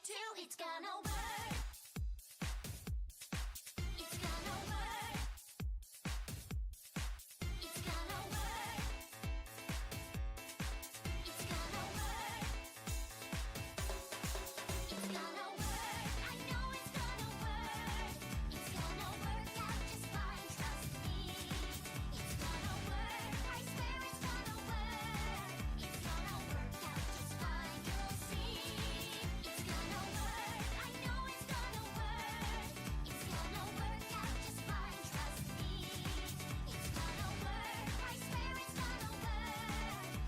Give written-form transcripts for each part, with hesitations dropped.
it too. It's gonna work. It's gonna work. It's gonna work. It's gonna work. It's gonna work. I know it's gonna work. It's gonna work out just fine. Trust me. It's gonna work. I swear it's gonna work. It's gonna work out just fine. You'll see. It's gonna work. I know it's gonna work. It's gonna work out just fine. Trust me. It's gonna work. I swear it's gonna work.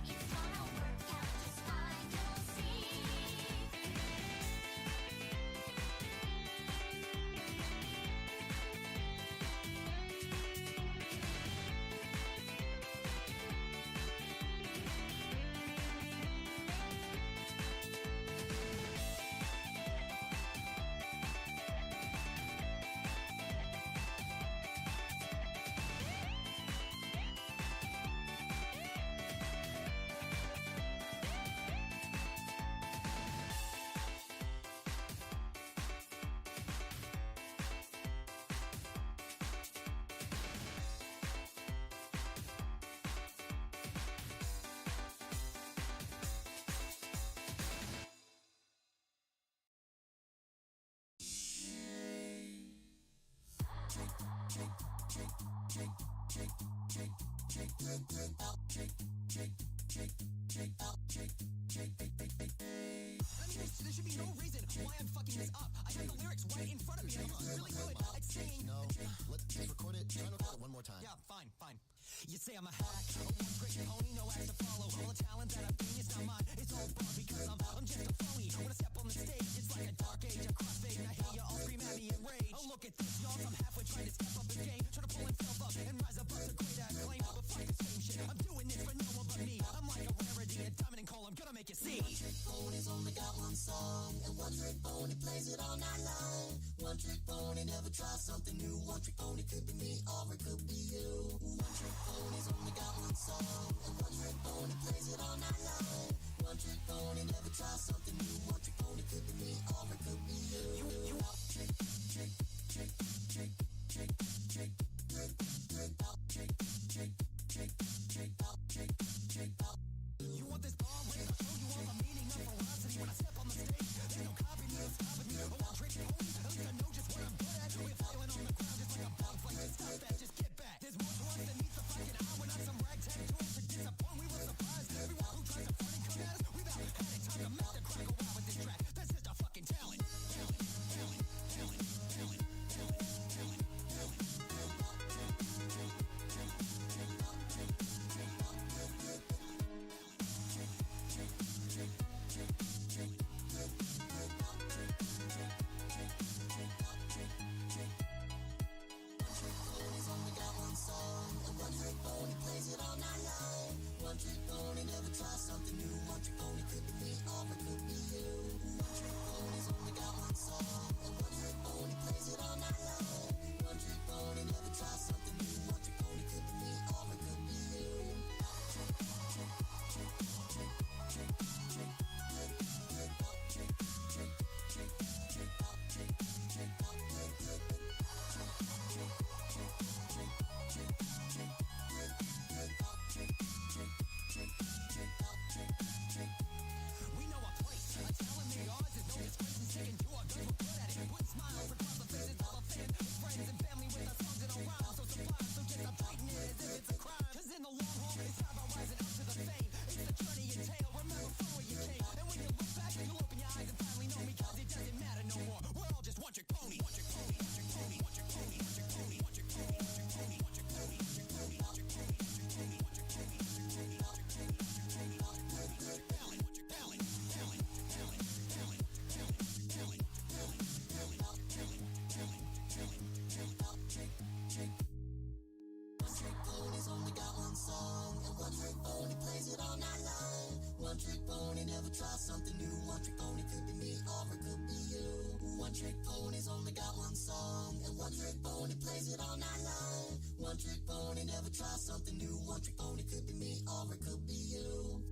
It's gonna work out just fine. You'll see. There should be no reason why I'm fucking this up. I have the lyrics right in front of me. I'm really good at singing. No, let's record it. Try to record it one more time. Yeah, fine. You say I'm a hack, a one-trick pony, no ass to follow. All the talent that I'm being is not mine. It's all fraud because I'm just a phony. When I step on the stage, it's like a dark age, a crossfade, and I hear you all scream at me in rage. Oh, look at this, y'all. I'm halfway trying to step up the game, trying to pull himself up and rise above the great acclaim. But fuck the same shit. I'm doing this for no one but me. I'm like a rarity, a diamond and coal. I'm gonna make you see. One-trick pony's only got one song, and one-trick pony plays it all night long. One-trick pony never tries something new. One-trick pony could be me or it could be you. One-trick pony's only got one song, and one-trick pony plays it all night long. One-trick pony never tries something new. One-trick pony could be me or it could be you. You trick, trick, trick, trick, trick, trick, trick, trick, trick, trick, trick, trick, trick, trick. You want this bomb? Wait, I'll show you all the meaning of ferocity when I step on the stage. There's no copy me, it's stopping me. A one-trick pony, at least I know just what I'm good at. We're falling on the ground just like a bounce like this. Stop that, just get back. There's more to us than meets the fucking eye. We're not some ragtag toys to disappoint. We were surprised. Everyone who tries to front and come at us, we've had it. Time to make the crowd go wild with this track. That's just our fucking talent. Talent, talent, talent, talent, talent, talent, talent. One-trick pony plays it all night long. One-trick pony never tries something new. One-trick pony could be me or it could be you. One-trick pony's only got one song, and one-trick pony plays it all night long. One-trick pony never tries something new. One-trick pony could be me or it could be you. Trick, trick, trick, trick, trick, trick, trick, trick, trick, trick, trick, trick, trick, trick, we know our place. A talent made ours is no disgrace and taken to our good. We're good at it. Putting smiles across the faces of our fans, friends and family with our songs and our rhymes. So sublime, so just stop treating it as if it's a crime. Cause in the long haul, it's not about rising up to the fame. It's the journey you take. Remember from where you came. And when you look back, you'll open your eyes and finally know me. Cause it doesn't matter no more. We're all just one-trick pony. One-trick pony. One-trick pony. One-trick pony. One-trick pony. One-trick pony. One-trick pony. One-trick pony. One-trick pony. One-trick pony. One-trick pony. One-trick pony. One-trick pony. Only got one song, and one-trick pony plays it all night long. One-trick pony never tries something new. One-trick pony could be me or it could be you. One-trick pony's only got one song, and one-trick pony plays it all night long. One-trick pony never tries something new. One-trick pony could be me or it could be you. One-trick pony's only got one song, and one-trick pony plays it all night long. One-trick pony never tries something new. One-trick pony could be me or it could be you. One-trick pony's only got one song, and one-trick pony plays it all night long. One-trick pony never tries something new. One-trick pony could be me or it could be you.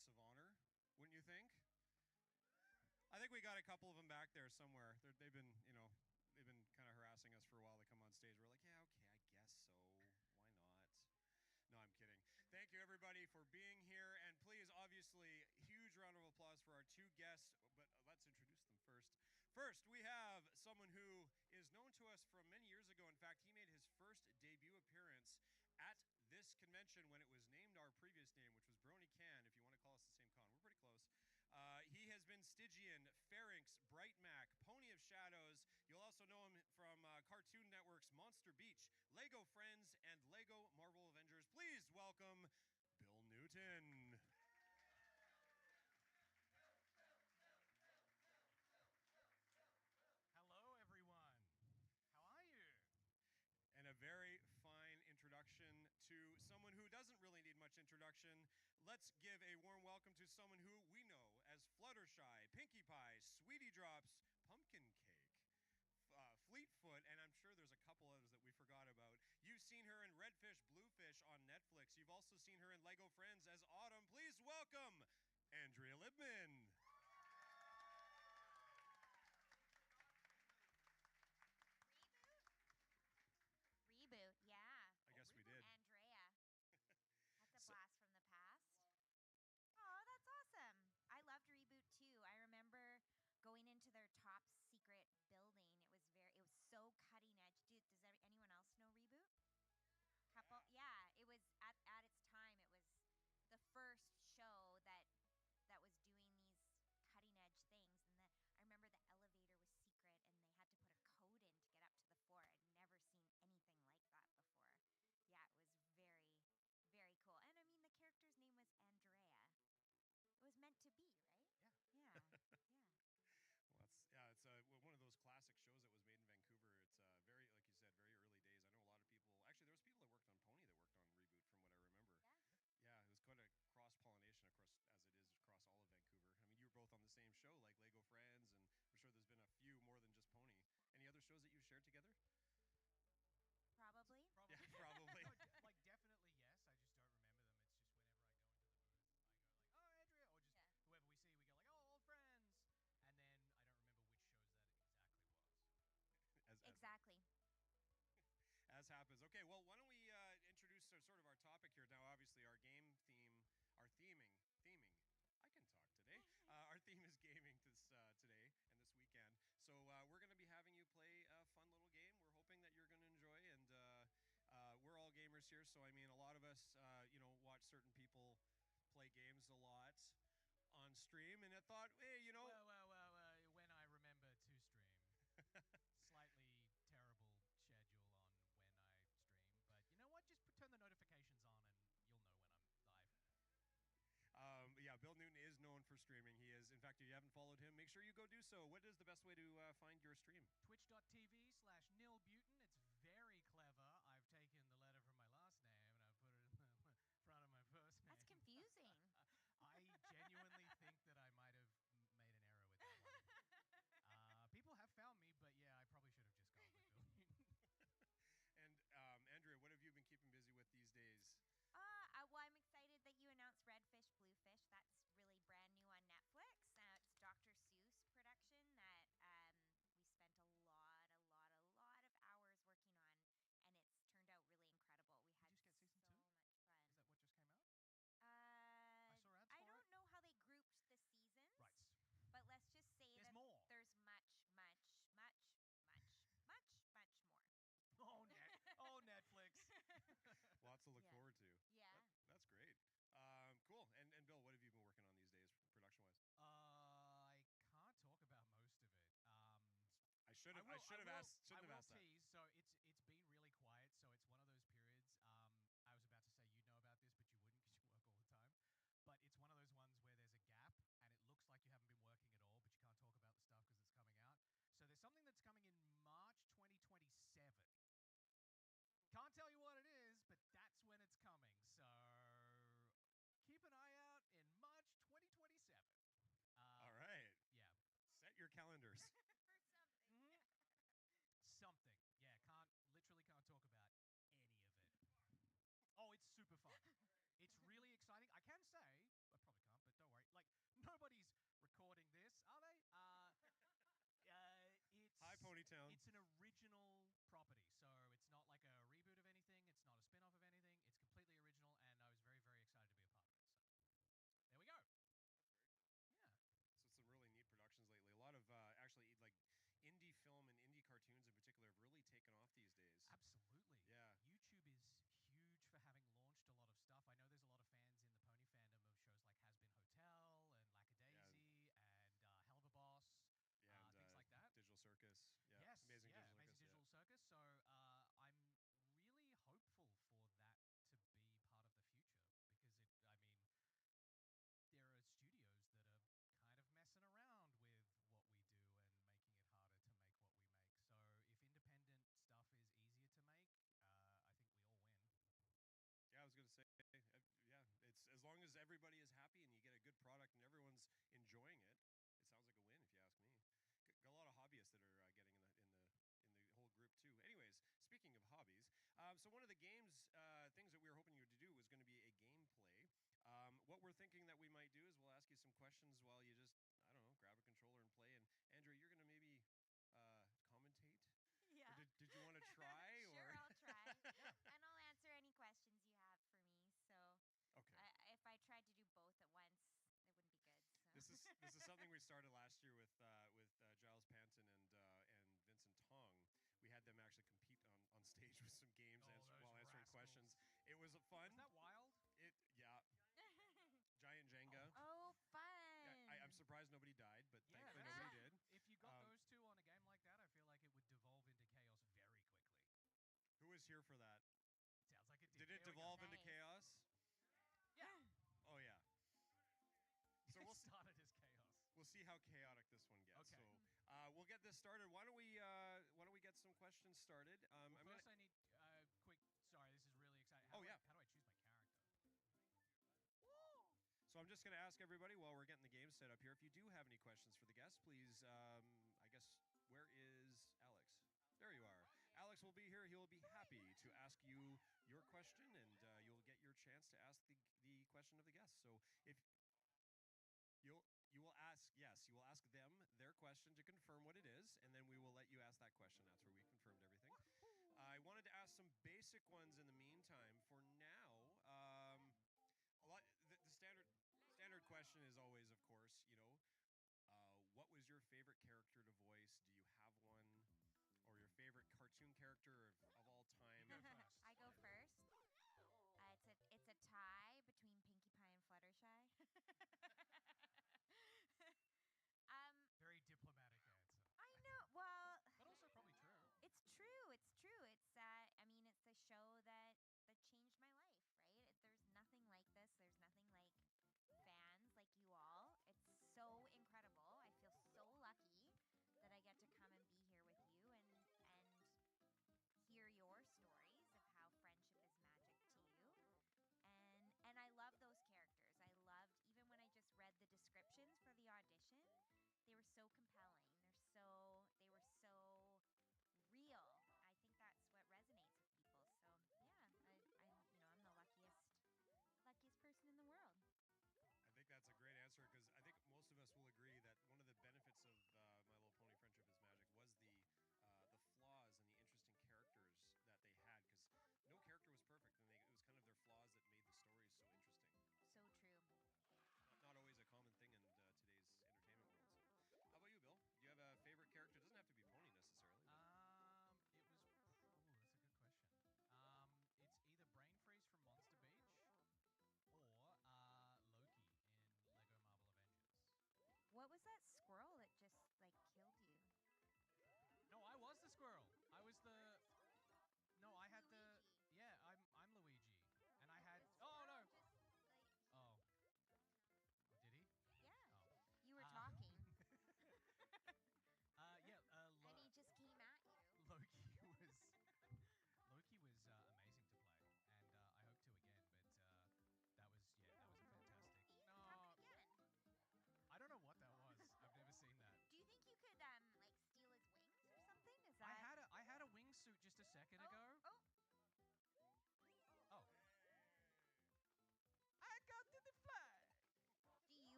guests of honor, wouldn't you think? I think we got a couple of them back there somewhere. They've been, they've been kind of harassing us for a while to come on stage. We're like, yeah, okay, I guess so. Why not? No, I'm kidding. Thank you, everybody, for being here. And please, obviously, huge round of applause for our two guests. But let's introduce them first. First, we have someone who is known to us from many years ago. In fact, he made his first debut appearance at this convention when it was named our previous name, which was Brony Can, if you want to call us the same con. We're pretty close. He has been Stygian, Pharynx, Bright Mac, Pony of Shadows. You'll also know him from Cartoon Network's Monster Beach, Lego Friends, and Lego Marvel Avengers. Please welcome Bill Newton. Hello, everyone. How are you? And a very fine introduction to someone who doesn't really need much introduction. Let's give a warm welcome to someone who we know as Fluttershy, Pinkie Pie, Sweetie Drops, Pumpkin Cake, Fleetfoot, and I'm sure there's a couple others that we forgot about. You've seen her in Redfish, Bluefish on Netflix. You've also seen her in Lego Friends as Autumn. Please welcome Andrea Libman. Reboot, yeah. I guess we did. Andrea. That's a blast from the past. Oh, that's awesome. I loved Reboot too. I remember going into their top secret building. It was so cutting edge. Does anyone else know Reboot? Couple, yeah. It was at its time. It was the first show that was doing these cutting edge things, and I remember the elevator was secret and they had to put a code in to get up to the floor. I'd never seen anything like that before. Yeah, it was very, very cool. And I mean, the character's name was Andrea. It was meant to be, right? Yeah. Yeah. Yeah. Well, it's one of those classic shows that was made in Vancouver. It's very, like you said, very early days. I know a lot of people. Actually, there was people that worked on Pony that worked on Reboot, from what I remember. Yeah. Yeah, it was quite a cross-pollination across, as it is across all of Vancouver. I mean, you were both on the same show, like Lego Friends, and I'm sure there's been a few more than just Pony. Any other shows that you've shared together? Probably. Probably. Yeah, probably. No, like, definitely yes. I just don't remember them. It's just whenever I go into the booth, I go like, oh, Andrea, or just whoever we see, we go like, oh, old friends. And then I don't remember which shows that exactly was. Exactly. As happens. Okay, well, why don't we introduce sort of our topic here now? Obviously, our game theme, our theming. I can talk today. Our theme is gaming today and this weekend. So we're going to be having you play a fun little game. We're hoping that you're going to enjoy, and we're all gamers here. So I mean, a lot of us, watch certain people play games a lot on stream, and I thought, hey, Well, when I remember to stream, slightly terrible schedule on when I stream, but you know what? Just turn the notifications on, and you'll know when I'm live. Yeah, Bill Newton is known for streaming. He is. In fact, if you haven't followed him, make sure you go do so. What is the best way to find your stream? Twitch.tv/nilbutin. It's very clever. I've taken the letter from my last name and I've put it in the front of my first name. That's confusing. I genuinely think that I might have made an error with that one. People have found me, but yeah, I probably should have just gone with Bill Newton. And Andrea, what have you been keeping busy with these days? Well, I'm excited that you announced Redfish, Bluefish. That's really brand new on Netflix. It's Dr. Seuss production that we spent a lot of hours working on, and it's turned out really incredible. We had just get season 2? so much fun. Is that what just came out? I saw ads for don't it. know how they grouped the seasons. Right. But let's just say There's that more. there's much more. Oh, Netflix. Lots to look Yeah. forward to. Yeah. That's great. Cool. And Bill, what have you been working on these days, production-wise? I can't talk about most of it. I should have asked that. Tease. So it's been really quiet. So it's one of those periods. I was about to say you'd know about this, but you wouldn't because you work all the time. But it's one of those ones where there's a gap, and it looks like you haven't been working at all, but you can't talk about the stuff because it's coming out. So there's something that's coming in March 2027. Can't tell you what it is, but that's when it's coming. So keep an eye out in March 2027. All right. Yeah. Set your calendars. For something. Mm-hmm. Something. Yeah, literally can't talk about any of it. Oh, it's super fun. It's really exciting. I can say, I probably can't, but Town. It's an original property, so it's not like a reboot of anything. It's not a spin-off of anything. It's completely original, and I was very, very excited to be a part of it. So there we go. That's very cool. Yeah. So some really neat productions lately. A lot of actually like indie film and indie cartoons in particular have really taken off these days. Absolutely. Yeah. YouTube is huge for having launched a lot of stuff. I know there's a lot of fans in the pony fandom of shows like Has Been Hotel and Lackadaisy and Hell of a Boss, Yeah, and things like that. Digital Circus. Yeah. Yes, Amazing yeah, Digital Amazing Circus. Digital Circus. So I'm really hopeful for that to be part of the future because I mean, there are studios that are kind of messing around with what we do and making it harder to make what we make. So if independent stuff is easier to make, I think we all win. Yeah, I was gonna say, yeah, it's as long as everybody is happy and you get a good product and everyone's enjoying it, it sounds like a win if you ask me. Got a lot of hobbyists that are getting in the whole group too. Anyways, speaking of hobbies, so one of the games things that we were hoping you to do was going to be a gameplay. What we're thinking that we might do is we'll ask you some questions while you just I don't know grab a controller and play. And Andrew, you're going to maybe commentate. Yeah. Or did you want to try? Sure, or I'll try. And I'll answer any questions you have for me. So okay. if I tried to do both at once, it wouldn't be good. So. This is something we started last year with Giles Panton and Vincent Tong. We had them actually compete on stage with some games while answering questions. It was fun. Is that wild? Yeah. Giant Jenga. Oh, fun! Yeah, I'm surprised nobody died, but Yeah, thankfully that's nobody it. did. If you got those two on a game like that, I feel like it would devolve into chaos very quickly. Who was here for that? Sounds like it did. Did it There we go. devolve into Nice. chaos? Yeah. Oh yeah. So It we'll started as chaos. we'll see how chaotic this one gets. Okay. So we'll get this started. Why don't we get some questions started? Well, I'm first, gonna, I need quick. Sorry, this is really exciting. Oh, yeah. How do I choose my character? So I'm just going to ask everybody while we're getting the game set up here, if you do have any questions for the guests, please, I guess, where is Alex? There you are. Alex will be here. He will be happy to ask you your question, and you'll get your chance to ask the question of the guests. So if you will ask them their question to confirm what it is, and then we will let you ask that question after we confirmed everything. I wanted to ask some basic ones in the meantime. For now, the standard question is always, of course, what was your favorite character to voice? Do you have one, or your favorite cartoon character of all time? You go first. I go first. It's a tie between Pinkie Pie and Fluttershy. Very diplomatic answer. I know. Well, But also probably true. it's true. It's true. I mean, it's the show that changed my life, right? There's nothing like this. There's nothing like fans like you all. It's so incredible. I feel so lucky that I get to come and be here with you and hear your stories of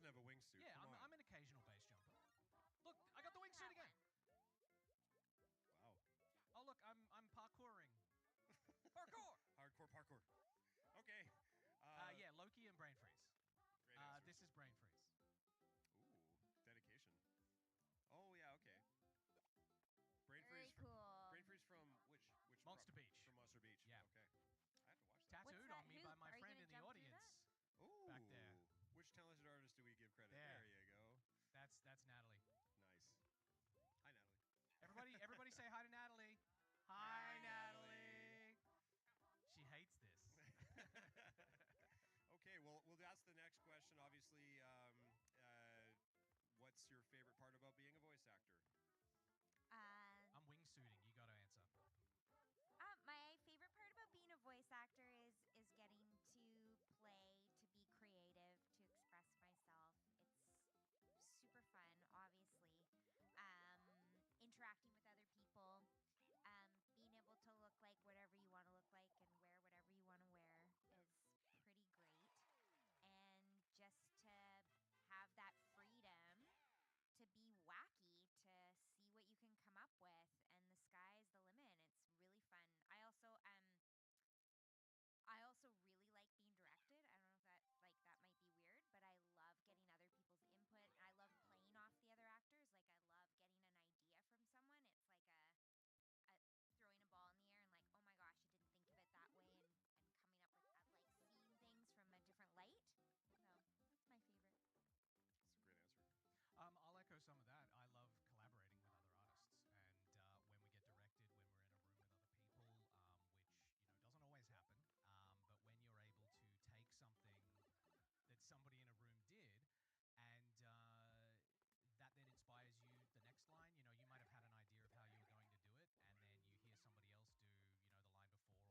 doesn't have a wingsuit. Yeah, Come on. I'm an occasional base jumper. Look, I got the Look at wingsuit that again. one. Wow. Oh look, I'm parkouring. Parkour. Hardcore parkour. Okay. Yeah, Loki and Brain Freeze. Great answers. This is Brain Freeze. Ooh, dedication. Oh yeah, okay. Brain Very freeze. cool. Brain freeze from which Monster Beach. From Monster Beach. Yeah. Okay. I have to watch that. Tattooed that on me hoop? by my Are you friend gonna in the jump through audience. Ooh. Back there. Which talented artist do we give credit? There. There you go. That's Natalie. Nice. Hi, Natalie. Everybody say hi to Natalie. Hi, Natalie. She hates this. Okay, well, that's the next question. Obviously, what's your favorite part about being a voice actor? I'm wingsuiting. You got to answer. My favorite part about being a voice actor is getting to play, to be creative, to express myself. It's super fun, obviously. Interacting with other people, being able to look like whatever you want to look like and wear whatever you want to wear is pretty great. And just to have that freedom to be wacky, to see what you can come up with, and the sky's the limit. It's really fun. I also really like being directed. I don't know if that might be weird, but I love getting other people's input. I love playing off the other actors. Like I love getting an idea from someone. It's like a throwing a ball in the air and like, oh my gosh, I didn't think of it that way, and coming up with like seeing things from a different light. So that's my favorite. That's a great answer. I'll echo some of that. I love collaborating with other artists, and when we get directed, when we're in a room with other people, which doesn't always happen, but when you're able to take something that somebody in a room did, and that then inspires you the next line. You might have had an idea of how you were going to do it, and then you hear somebody else do the line before or a line around it,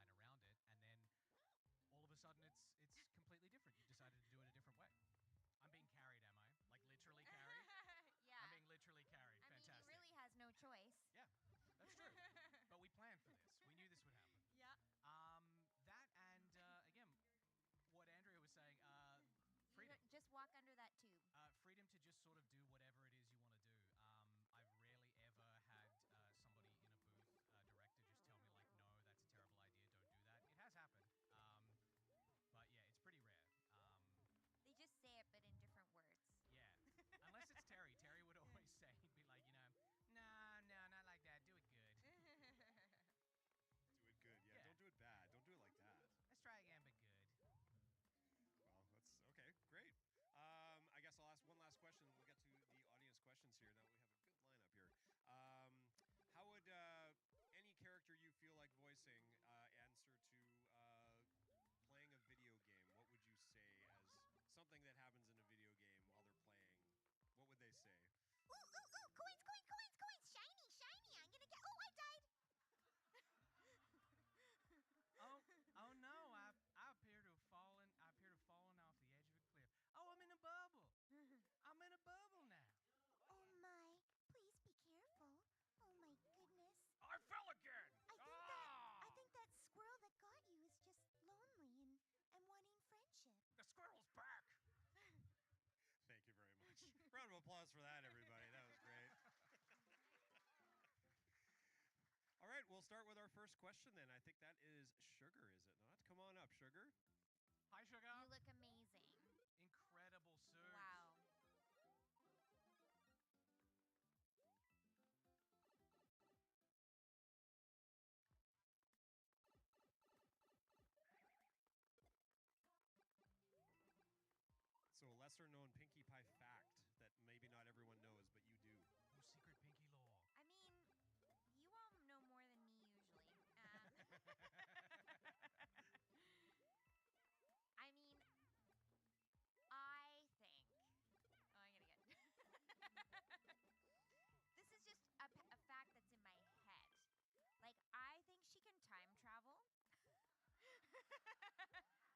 and then all of a sudden it's completely different. You decided to do it a different way. I'm being carried, am I? Like literally carried? Yeah. I'm being literally carried. I mean, Fantastic. he really has no choice. Yeah, that's true. But we planned for this. We knew this would happen. Yeah. That and again, what Andrea was saying. Freedom. Just walk under that tube. Freedom to just sort of do whatever it is you want to do. I've rarely ever had somebody in a booth, director, just tell me like, no, that's a terrible idea. Don't do that. It has happened. But yeah, it's pretty rare. They just say it, but in different words. Yeah, unless it's Terry. Terry would always say, he'd be like, no, not like that. Do it good. Do it good. Yeah, Yeah. don't do it bad. Don't do it like that. Let's try again, but good. Well, that's okay. Great. I guess I'll ask one last question, and we'll get to the audience questions here. Now we have a good lineup here. How would any character you feel like voicing answer to playing a video game? What would you say as something that happens in a video game while they're playing? What would they say? Ooh, coins, coins, coins, coins! Shiny, shiny! I'm gonna get. Oh, I died. Oh no! I appear to have fallen. I appear to have fallen off the edge of a cliff. Oh, I'm in a bubble. I'm in a bubble now. Oh my, please be careful. Oh my goodness. I fell again. I think that squirrel that got you is just lonely and wanting friendship. The squirrel's back. Thank you very much. Round of applause for that, everybody. That was great. All right, we'll start with our first question then. I think that is Sugar, is it not? Come on up, Sugar. Hi, Sugar. You look amazing. Incredible suit. Wow. So a lesser known Pinkie Pie fact that maybe not everyone knows, but you do. Oh, secret Pinky lore. I mean, you all know more than me usually. I mean, I think. Oh, I'm gonna get. This is just a fact that's in my head. Like, I think she can time travel.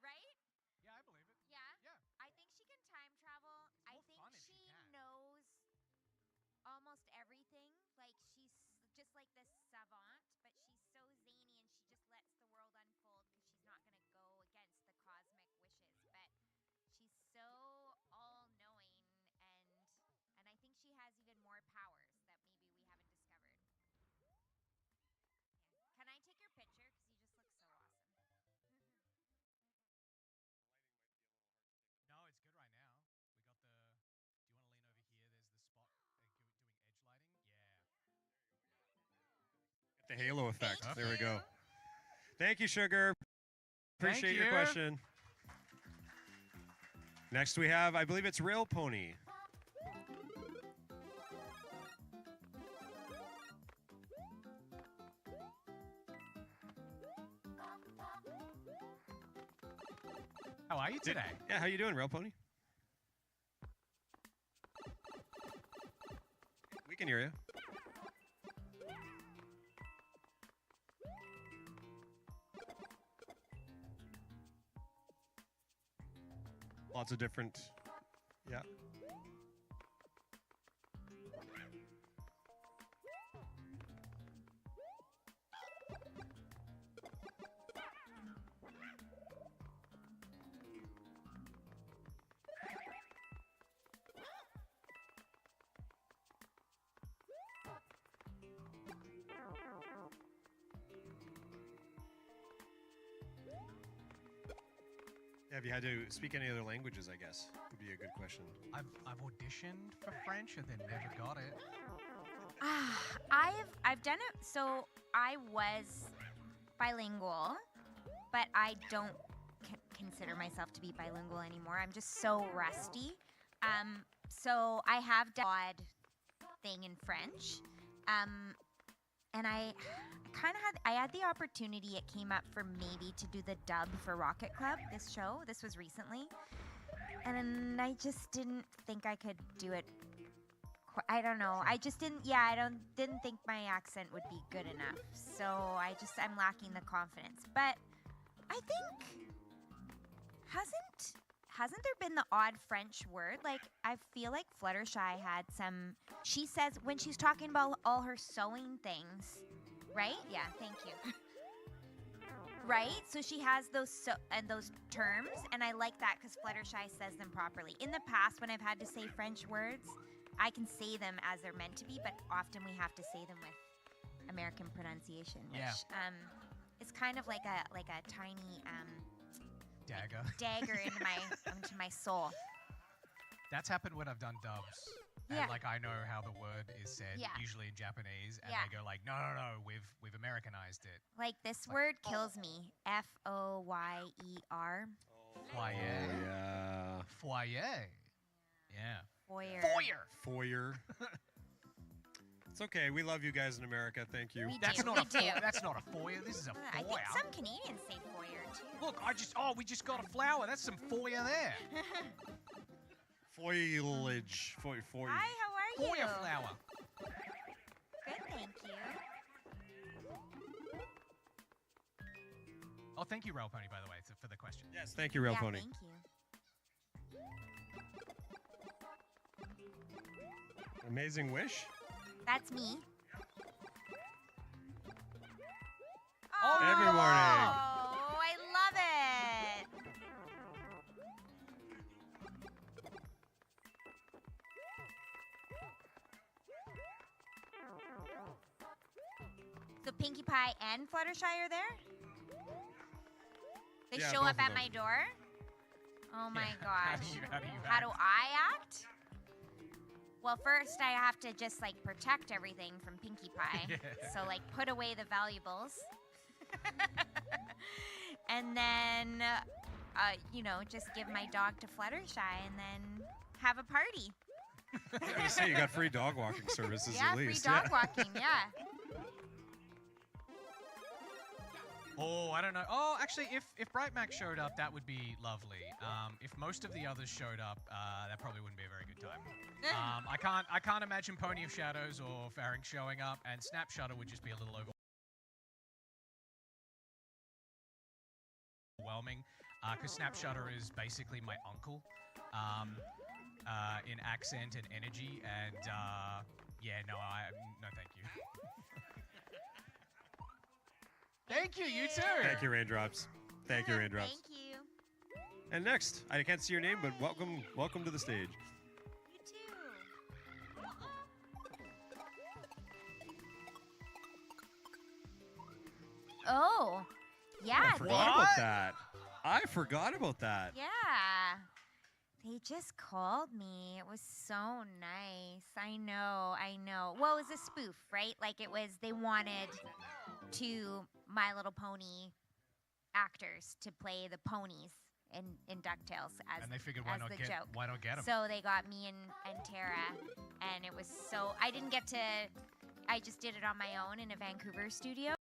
Right? Yeah, I believe it. Yeah? Yeah. I think she can time travel. It's I more think fun if she she can. knows almost everything. Like, she's just like this savant, but she's so zany and she just lets the world unfold because she's not going to go against the cosmic wishes. But she's so all The halo effect. Thank There we go. you. Thank you, Sugar. Thank Appreciate your you. question. Next we have, I believe it's Rail Pony. How are you today? Yeah, how you doing, Rail Pony? We can hear you. Lots of different, yeah. Have you had to speak any other languages, I guess? Would be a good question. I've auditioned for French and then never got it. I've done it. So I was bilingual, but I don't consider myself to be bilingual anymore. I'm just so rusty. So I have done odd thing in French, and I kind of had the opportunity. It came up for maybe to do the dub for Rocket Club. This show. This was recently, and I just didn't think I could do it. I don't know. I just didn't. Yeah, didn't think my accent would be good enough. So I'm lacking the confidence. But I think hasn't there been the odd French word? Like I feel like Fluttershy had some. She says when she's talking about all her sewing things, right? Yeah. Thank you. Right? So she has those those terms, and I like that because Fluttershy says them properly. In the past, when I've had to say French words, I can say them as they're meant to be, but often we have to say them with American pronunciation, which is kind of like a tiny Dagger. into my soul. That's happened when I've done dubs. And Yeah. like I know how the word is said, Yeah. usually in Japanese, and Yeah. they go like, no, we've Americanized it. Like this word kills me. Foyer. Foyer. Yeah. Foyer. Yeah. Foyer. Foyer. It's okay. We love you guys in America. Thank you. We That's do, not we a foyer. do. That's not a foyer. This is a I foyer. think some Canadians say foyer too. Look, we just got a flower. That's some foyer there. Foliage. Foyer. Hi, how are you? Foyer flower. Good, thank you. Oh, thank you, Rail Pony, by the way, for the question. Yes, thank you, Rail Yeah, Pony. thank you. Amazing wish. That's me. Every morning. Oh, I love it. So Pinkie Pie and Fluttershy are there? They Yeah, show both up of at them. my door? Oh my Yeah. gosh. How do you How do I act? Well, first I have to just like protect everything from Pinkie Pie. Yeah. So like put away the valuables. And then, just give my dog to Fluttershy and then have a party. I was gonna say you got free dog walking services Yeah, at free least. dog walking, yeah. Oh, I don't know. Oh, actually, if Bright Mac showed up, that would be lovely. If most of the others showed up, that probably wouldn't be a very good time. I can't imagine Pony of Shadows or Pharynx showing up, and Snap Shutter would just be a little overwhelming. Because Snap Shutter is basically my uncle, in accent and energy, and no, thank you. Thank you, you too. Thank you, Raindrops. Thank you, Raindrops. Thank you. And next, I can't see your name, but welcome to the stage. You too. Oh, yeah. I forgot about that. I forgot about that. Yeah. They just called me. It was so nice. I know. Well, it was a spoof, right? Like they wanted 2 My Little Pony actors to play the ponies in DuckTales as And they figured, as the joke. why not get them? So they got me and Tara, and it was so I didn't get to. I just did it on my own in a Vancouver studio.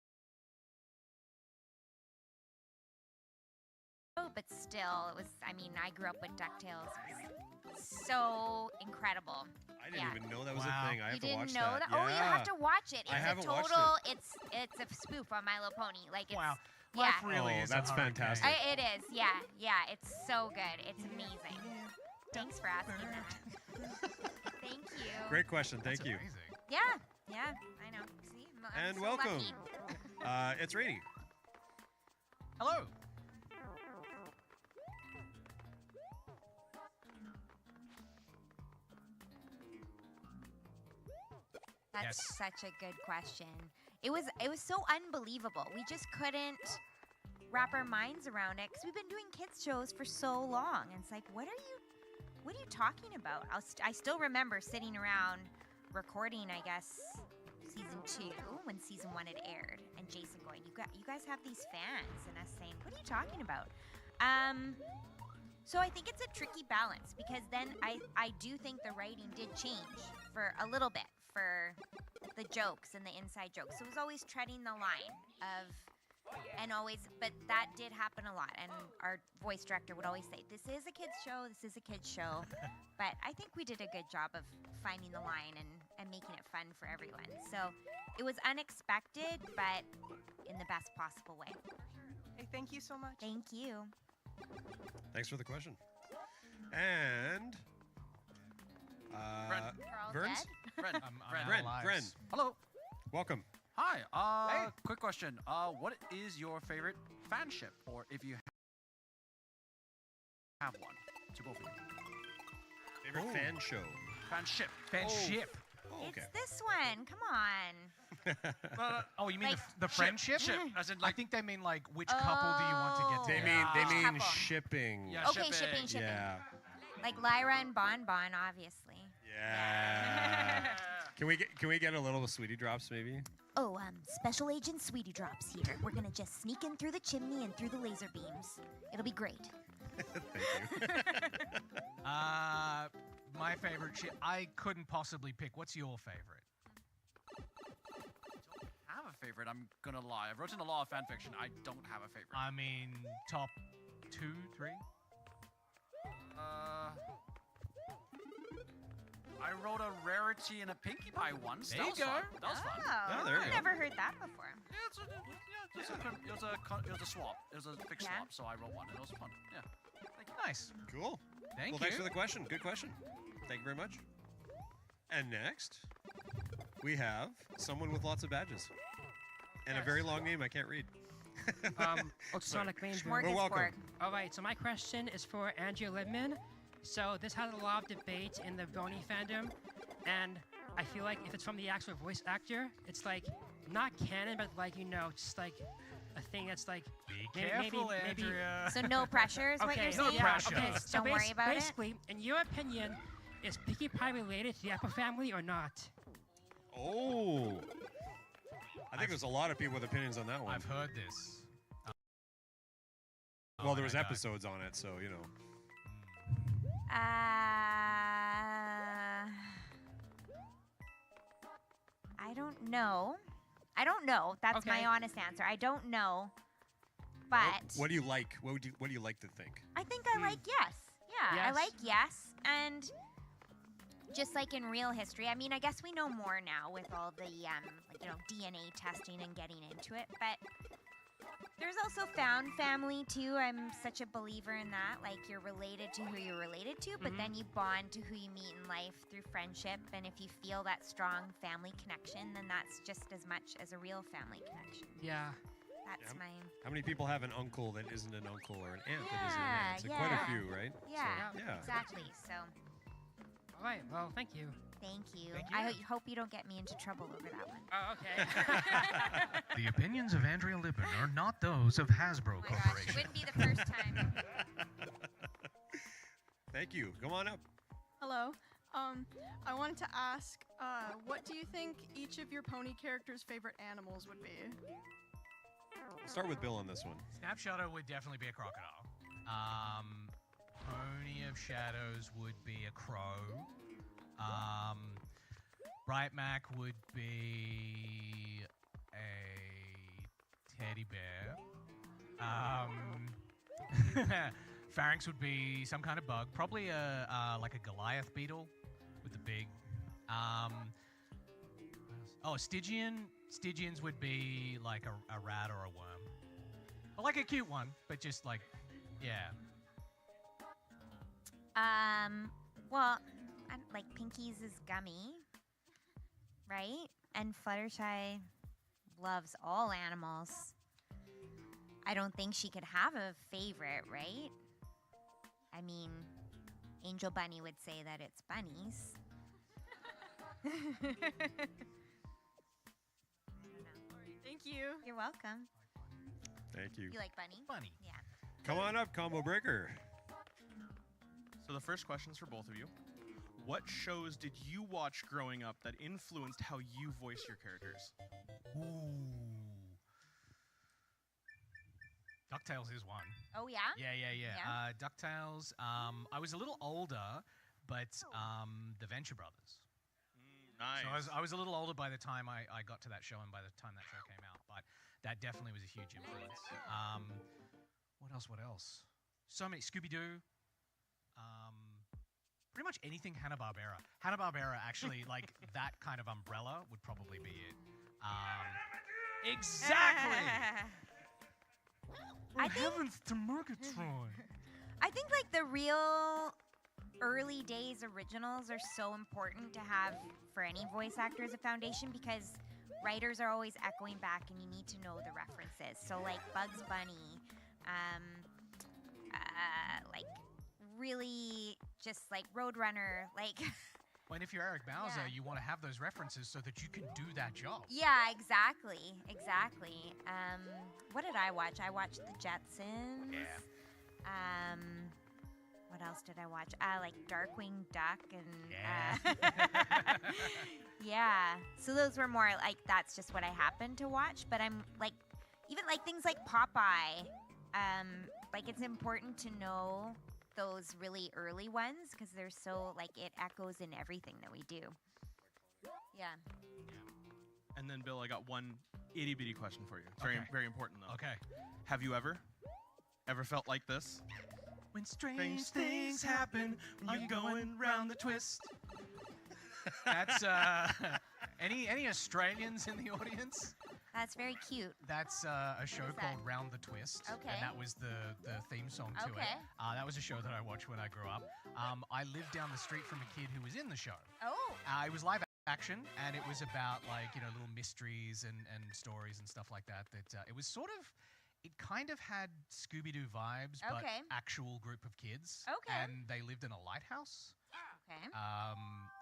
But still, it was. I mean, I grew up with DuckTales. It was so incredible. I didn't Yeah. even know that was Wow. a thing. I have You to didn't watch know that. Oh, you have to watch it. It's I haven't a watched total. It's a spoof on My Little Pony. Like it's Wow. yeah. Life really Oh, is a that's hurricane. fantastic. It is. Yeah. It's so good. It's amazing. Thanks for asking that. Thank you. Great question. That's Thank you. amazing. Yeah. I know. See, I'm And so welcome. lucky. It's Rainy. Hello. That's Yes. such a good question. It was so unbelievable. We just couldn't wrap our minds around it because we've been doing kids shows for so long. And it's like, what are you talking about? I still remember sitting around recording, I guess, season 2 when season 1 had aired, and Jason going, you guys have these fans, and us saying, what are you talking about? So I think it's a tricky balance because then I do think the writing did change for a little bit for the jokes and the inside jokes. So it was always treading the line of, and always, but that did happen a lot. And our voice director would always say, this is a kid's show, this is a kid's show. But I think we did a good job of finding the line and making it fun for everyone. So it was unexpected, but in the best possible way. Hey, thank you so much. Thank you. Thanks for the question. And Bren. We're all Verns? dead? Bren. I'm Bren. out Bren, of lives. Bren. Hello. Welcome. Hi. Hey. Quick question. What is your favorite fanship, or if you have one, to both of you? Favorite Oh. fan show. Fanship. Fanship. Oh, okay. It's this one. Come on. Oh, you mean Like, the friendship? Ship. As in, I like, think they mean like which couple do you want to get Oh. They together? mean Couple. shipping. Yeah, Okay, shipping. Yeah. Like Lyra and Bon Bon, obviously. Yeah. Can we get a little Sweetie Drops maybe? Oh, Special Agent Sweetie Drops here. We're gonna just sneak in through the chimney and through the laser beams. It'll be great. Thank you. My favorite ship. I couldn't possibly pick. What's your favorite? I have a favorite. I'm gonna lie. I've written a lot of fan fiction. I don't have a favorite. I mean, top 2, 3. I wrote a Rarity and a Pinkie Pie once. There That you was go. fun. That was fun. Yeah, there you I've go. never heard that before. Yeah, it was a swap. It was a fixed Yeah. swap, so I wrote one. It was fun. Yeah. Nice. Cool. Thank Well, you. thanks for the question. Good question. Thank you very much. And next, we have someone with lots of badges and a Yes. very long name I can't read. Ultrasonic Rainbow. Well, welcome. Smorgasbord. All right, so my question is for Andrea Libman. So this had a lot of debate in the Brony fandom, and I feel like if it's from the actual voice actor, it's like not canon, but like just like a thing that's like Be maybe- careful, maybe- Andrea. So no pressure is what okay, you're no saying? pressure. Okay, Okay, so don't worry about it. basically, in your opinion, is Pinkie Pie related to the Apple family or not? Oh. I think there's a lot of people with opinions on that one. I've heard this. Well, there was and I died. episodes on it, so you know. I don't know. That's my Okay. honest answer. I don't know. But What do you like? What do you like to think? I think I like yes. Yeah, I Yes? like yes. And just like in real history, I mean, I guess we know more now with all the DNA testing and getting into it. But there's also found family too. I'm such a believer in that. Like you're related to who you're related to, but then you bond to who you meet in life through friendship. And if you feel that strong family connection, then that's just as much as a real family connection. Yeah. That's Yeah. my How many people have an uncle that isn't an uncle or an aunt that isn't an Yeah, aunt? So quite a yeah. few, right? yeah, Yeah. exactly. So All right. Well, thank you. thank you. Thank I you. hope you don't get me into trouble over that one. Oh, okay. The opinions of Andrea Libman are not those of Hasbro Oh my gosh, it Corporation. wouldn't be the first time. Thank you. Come on up. Hello. I wanted to ask, What do you think each of your pony characters' favorite animals would be? We'll start with Bill on this one. Snapshotter would definitely be a crocodile. Pony of Shadows would be a crow. Bright Mac would be a teddy bear. Pharynx would be some kind of bug, probably like a Goliath beetle with the big. Stygians would be like a rat or a worm, or like a cute one, but just like, yeah. Well, like Pinky's is Gummy, right? And Fluttershy loves all animals. I don't think she could have a favorite, right? I mean, Angel Bunny would say that it's bunnies. Thank you. You're welcome. Thank you. You like Bunny? Bunny. Yeah. Come on up, Combo Breaker. So the first question's for both of you. What shows did you watch growing up that influenced how you voice your characters? Ooh. DuckTales is one. Oh, yeah? Yeah. DuckTales. I was a little older, but the Venture Brothers. Nice. So I was a little older by the time I got to that show and by the time that show came out, but that definitely was a huge influence. What else? So many. Scooby-Doo. Pretty much anything Hanna-Barbera. Hanna-Barbera actually, like, that kind of umbrella would probably be it. Exactly! Heavens to Murgatroyd! I think, like, the real early days originals are so important to have for any voice actor as a foundation because writers are always echoing back and you need to know the references. So, like, Bugs Bunny, like, really just, like, Roadrunner, like... When if you're Eric Bowser, Yeah. you want to have those references so that you can do that job. Yeah, exactly. What did I watch? I watched The Jetsons. Yeah. What else did I watch? Like Darkwing Duck and Yeah. yeah. So those were more like that's just what I happened to watch. But I'm like, even like things like Popeye. Like it's important to know those really early ones because they're so like it echoes in everything that we do. Yeah. And then, Bill, I got one itty-bitty question for you. It's very, Okay. very important, though. Okay. Have you ever felt like this? When strange things happen, when you're going round the twist. That's any Australians in the audience? That's very cute. That's a show is called that? Round the Twist. Okay. And that was the theme song to Okay. it. That was a show that I watched when I grew up. I lived down the street from a kid who was in the show. Oh. It was live action, and it was about like little mysteries and stories and stuff like that. It was sort of, it kind of had Scooby-Doo vibes, but Okay. actual group of kids. Okay. And they lived in a lighthouse. Okay.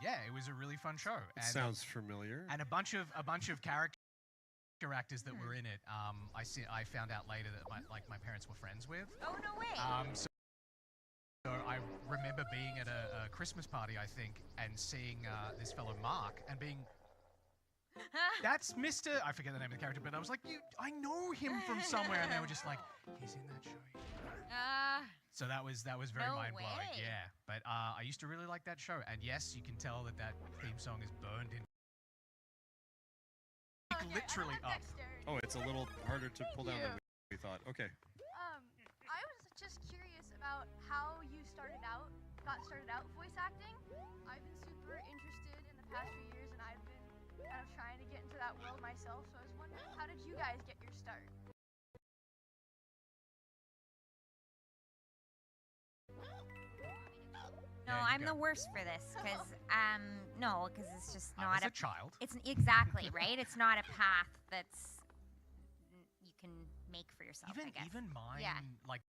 Yeah, it was a really fun show. It And, sounds familiar. and a bunch of character actors that were in it. I found out later that my parents were friends with. Oh no way. So I remember being at a Christmas party, I think, and seeing this fellow Mark and being, that's Mr. I forget the name of the character, but I was like, I know him from somewhere, and they were just like, he's in that show. So that was very No mind blowing. way. Yeah, but I used to really like that show, and yes, you can tell that theme song is burned in. Literally up. Oh, it's a little harder to pull down you. than we thought. Okay. I was just curious about how you got started out voice acting. I've been super interested in the past few years, and I've been kind of trying to get into that world myself. So I was wondering, how did you guys get your start? No, Yeah, you I'm go. the worst for this because no, because it's just I not was a child. It's exactly right. It's not a path that's you can make for yourself. I guess. Even mine, Yeah. like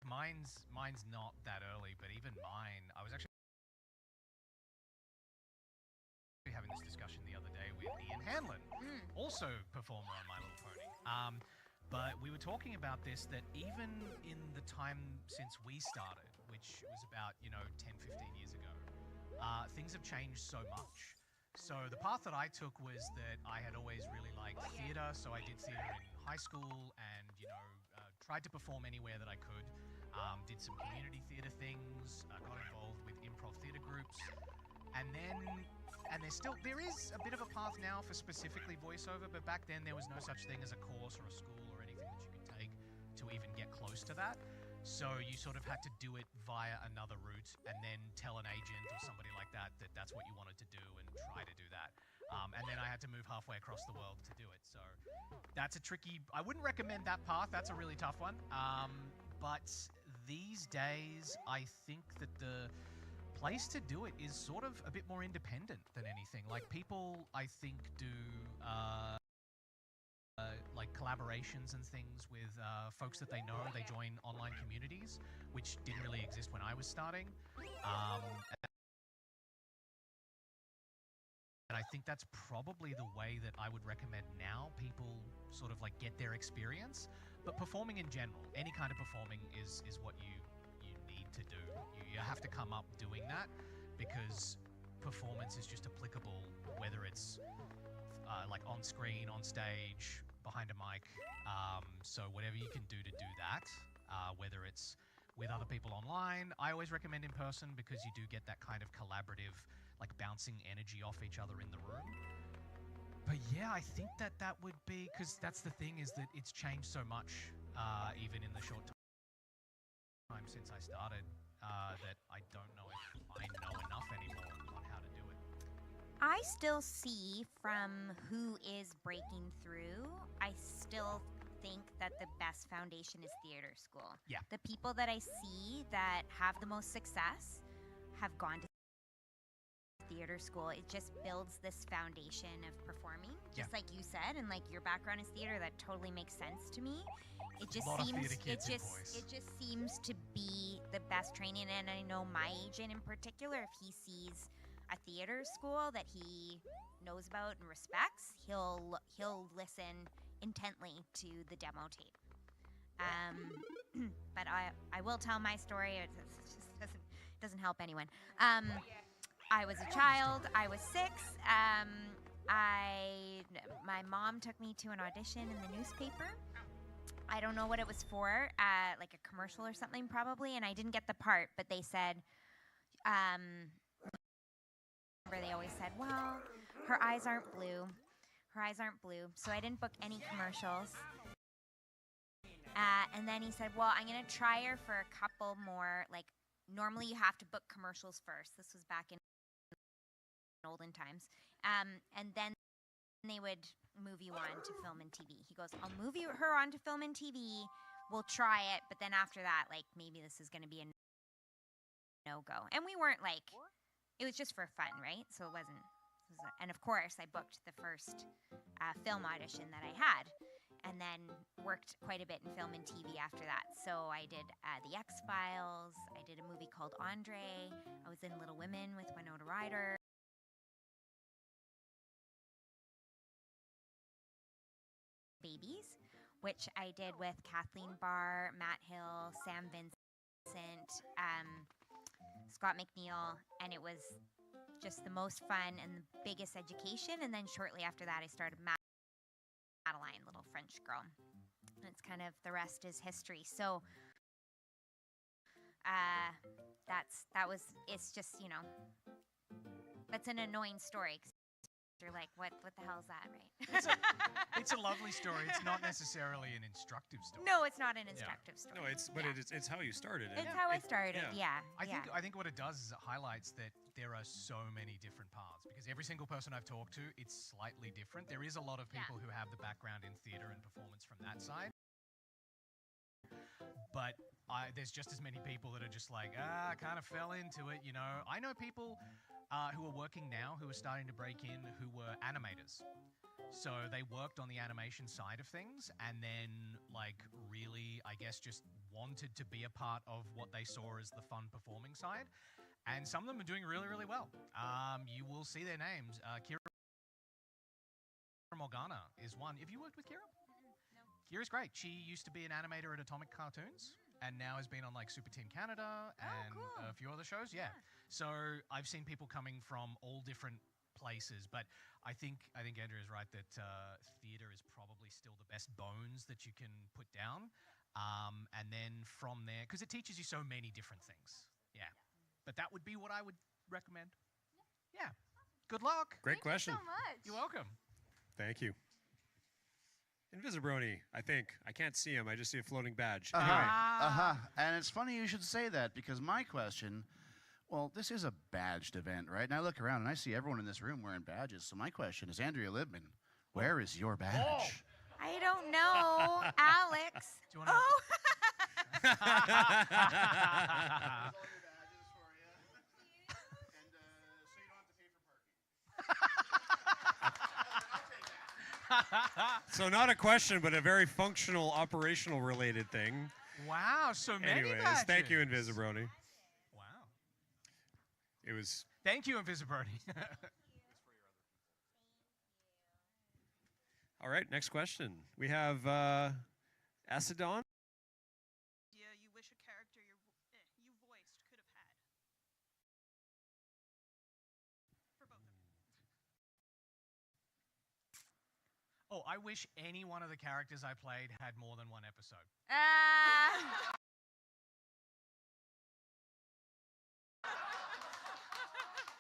mine's not that early, but even mine, I was actually having this discussion the other day with Ian Hanlon, also performer on My Little Pony. But we were talking about this, that even in the time since we started, which was about 10, 15 years ago, things have changed so much. So the path that I took was that I had always really liked theater, so I did theater in high school and, tried to perform anywhere that I could. Did some community theater things, got involved with improv theater groups, and there is a bit of a path now for specifically voiceover, but back then there was no such thing as a course or a school or anything that you could take to even get close to that. So you sort of had to do it via another route and then tell an agent or somebody like that that that's what you wanted to do and try to do that. And then I had to move halfway across the world to do it. So that's a tricky... I wouldn't recommend that path. That's a really tough one. But these days, I think that the place to do it is sort of a bit more independent than anything. Like, people, I think, do... like collaborations and things with folks that they know. They join online communities, which didn't really exist when I was starting. And I think that's probably the way that I would recommend now people sort of like get their experience. But performing in general, any kind of performing is what you need to do. You have to come up doing that because performance is just applicable whether it's like on screen, on stage, behind a mic. So whatever you can do to do that, whether it's with other people online, I always recommend in person because you do get that kind of collaborative, like bouncing energy off each other in the room. But yeah, I think that would be, because that's the thing, is that it's changed so much, even in the short time since I started, that I don't know if I know enough anymore on how to do it. I still see from who is breaking through, I still think that the best foundation is theater school. Yeah. The people that I see that have the most success have gone to theater school. It just builds this foundation of performing, just like you said, and like your background is theater, that totally makes sense to me. It just seems to be the best training, and I know my agent in particular, if he sees a theater school that he knows about and respects, he'll listen intently to the demo tape. But I will tell my story. It just doesn't help anyone. I was a child. I was 6. My mom took me to an audition in the newspaper. I don't know what it was for, like a commercial or something probably, and I didn't get the part, but they said, they always said, well, her eyes aren't blue. Her eyes aren't blue. So I didn't book any commercials. And then he said, well, I'm going to try her for a couple more. Like, normally you have to book commercials first. This was back in olden times. And then they would move you on to film and TV. He goes, I'll move her on to film and TV. We'll try it. But then after that, like, maybe this is going to be a no-go. And we weren't like... It was just for fun, right? So it wasn't... and of course, I booked the first film audition that I had, and then worked quite a bit in film and TV after that. So I did The X-Files. I did a movie called Andre. I was in Little Women with Winona Ryder. Babies, which I did with Kathleen Barr, Matt Hill, Sam Vincent, Scott McNeil, and it was just the most fun and the biggest education. And then shortly after that, I started Madeline, little French girl. And it's kind of, the rest is history. So it's just, that's an annoying story. You're like, what the hell is that, right? It's a lovely story. It's not necessarily an instructive story. No, it's not an instructive story. No, it's how you started. It's how I started. Yeah. I think what it does is it highlights that there are so many different paths, because every single person I've talked to, it's slightly different. There is a lot of people who have the background in theater and performance from that side, but there's just as many people that are just like, I kind of fell into it. I know people who are working now, who are starting to break in, who were animators. So they worked on the animation side of things, and then really, I guess, just wanted to be a part of what they saw as the fun performing side. And some of them are doing really, really well. You will see their names. Kira Morgana is one. Have you worked with Kira? No. Kira's great. She used to be an animator at Atomic Cartoons. and now has been on like Super Teen Canada and cool. a few other shows. Yeah. So I've seen people coming from all different places, but I think Andrea is right that theater is probably still the best bones that you can put down. And then from there, because it teaches you so many different things. Yeah. But that would be what I would recommend. Yeah. Good luck. Great question. Thank you so much. You're welcome. Thank you. Invisibrony, I think. I can't see him. I just see a floating badge. And it's funny you should say that because my question, well, this is a badged event, right? And I look around and I see everyone in this room wearing badges. So my question is, Andrea Libman, where is your badge? I don't know, Alex. Do you want to? Oh, So not a question, but a very functional, operational related thing. Wow, so many Anyways, badges. thank you, Invisibrony. Wow. It was... Thank you, Invisibrony. All right, next question. We have Acidon. Yeah, you wish a character you voiced could have had. For both of you. Oh, I wish any one of the characters I played had more than one episode.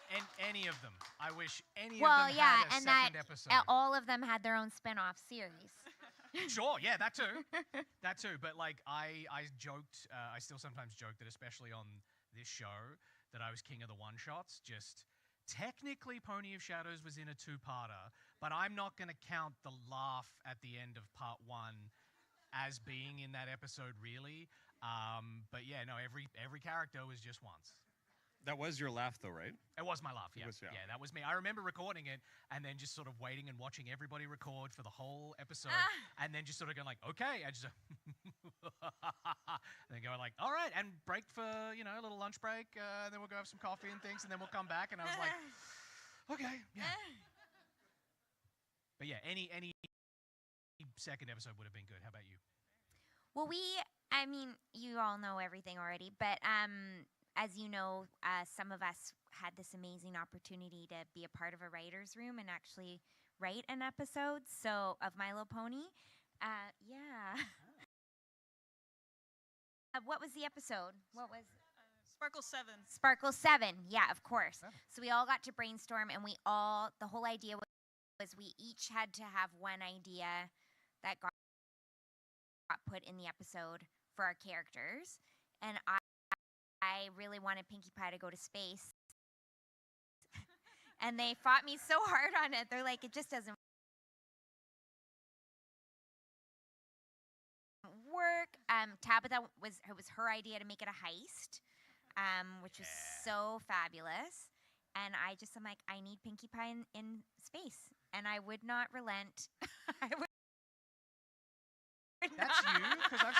And any of them. I wish any well, of them yeah, had a and second that episode. all of them had their own spin-off series. Sure, yeah, that too. That too. But like I joked, I still sometimes joke that especially on this show that I was king of the one-shots. Just technically Pony of Shadows was in a two-parter, but I'm not going to count the laugh at the end of part one as being in that episode really. But yeah, no, every character was just once. That was your laugh, though, right? It was my laugh, yeah. was, yeah. Yeah, that was me. I remember recording it and then just sort of waiting and watching everybody record for the whole episode and then just sort of going like, okay, and just and then going like, all right, and break for, you know, a little lunch break, and then we'll go have some coffee and things and then we'll come back. And I was like, okay, yeah. But yeah, any second episode would have been good. How about you? Well, I mean, you all know everything already, but as you know, some of us had this amazing opportunity to be a part of a writer's room and actually write an episode of My Little Pony. Yeah. What was the episode? What was Sparkle 7. Sparkle 7? Yeah, of course. So we all got to brainstorm, and the whole idea was we each had to have one idea that got put in the episode for our characters, and I really wanted Pinkie Pie to go to space. And they fought me so hard on it. They're like, it just doesn't work. Tabitha it was her idea to make it a heist, which was so fabulous. And I'm like, I need Pinkie Pie in space. And I would not relent. That's you, because I've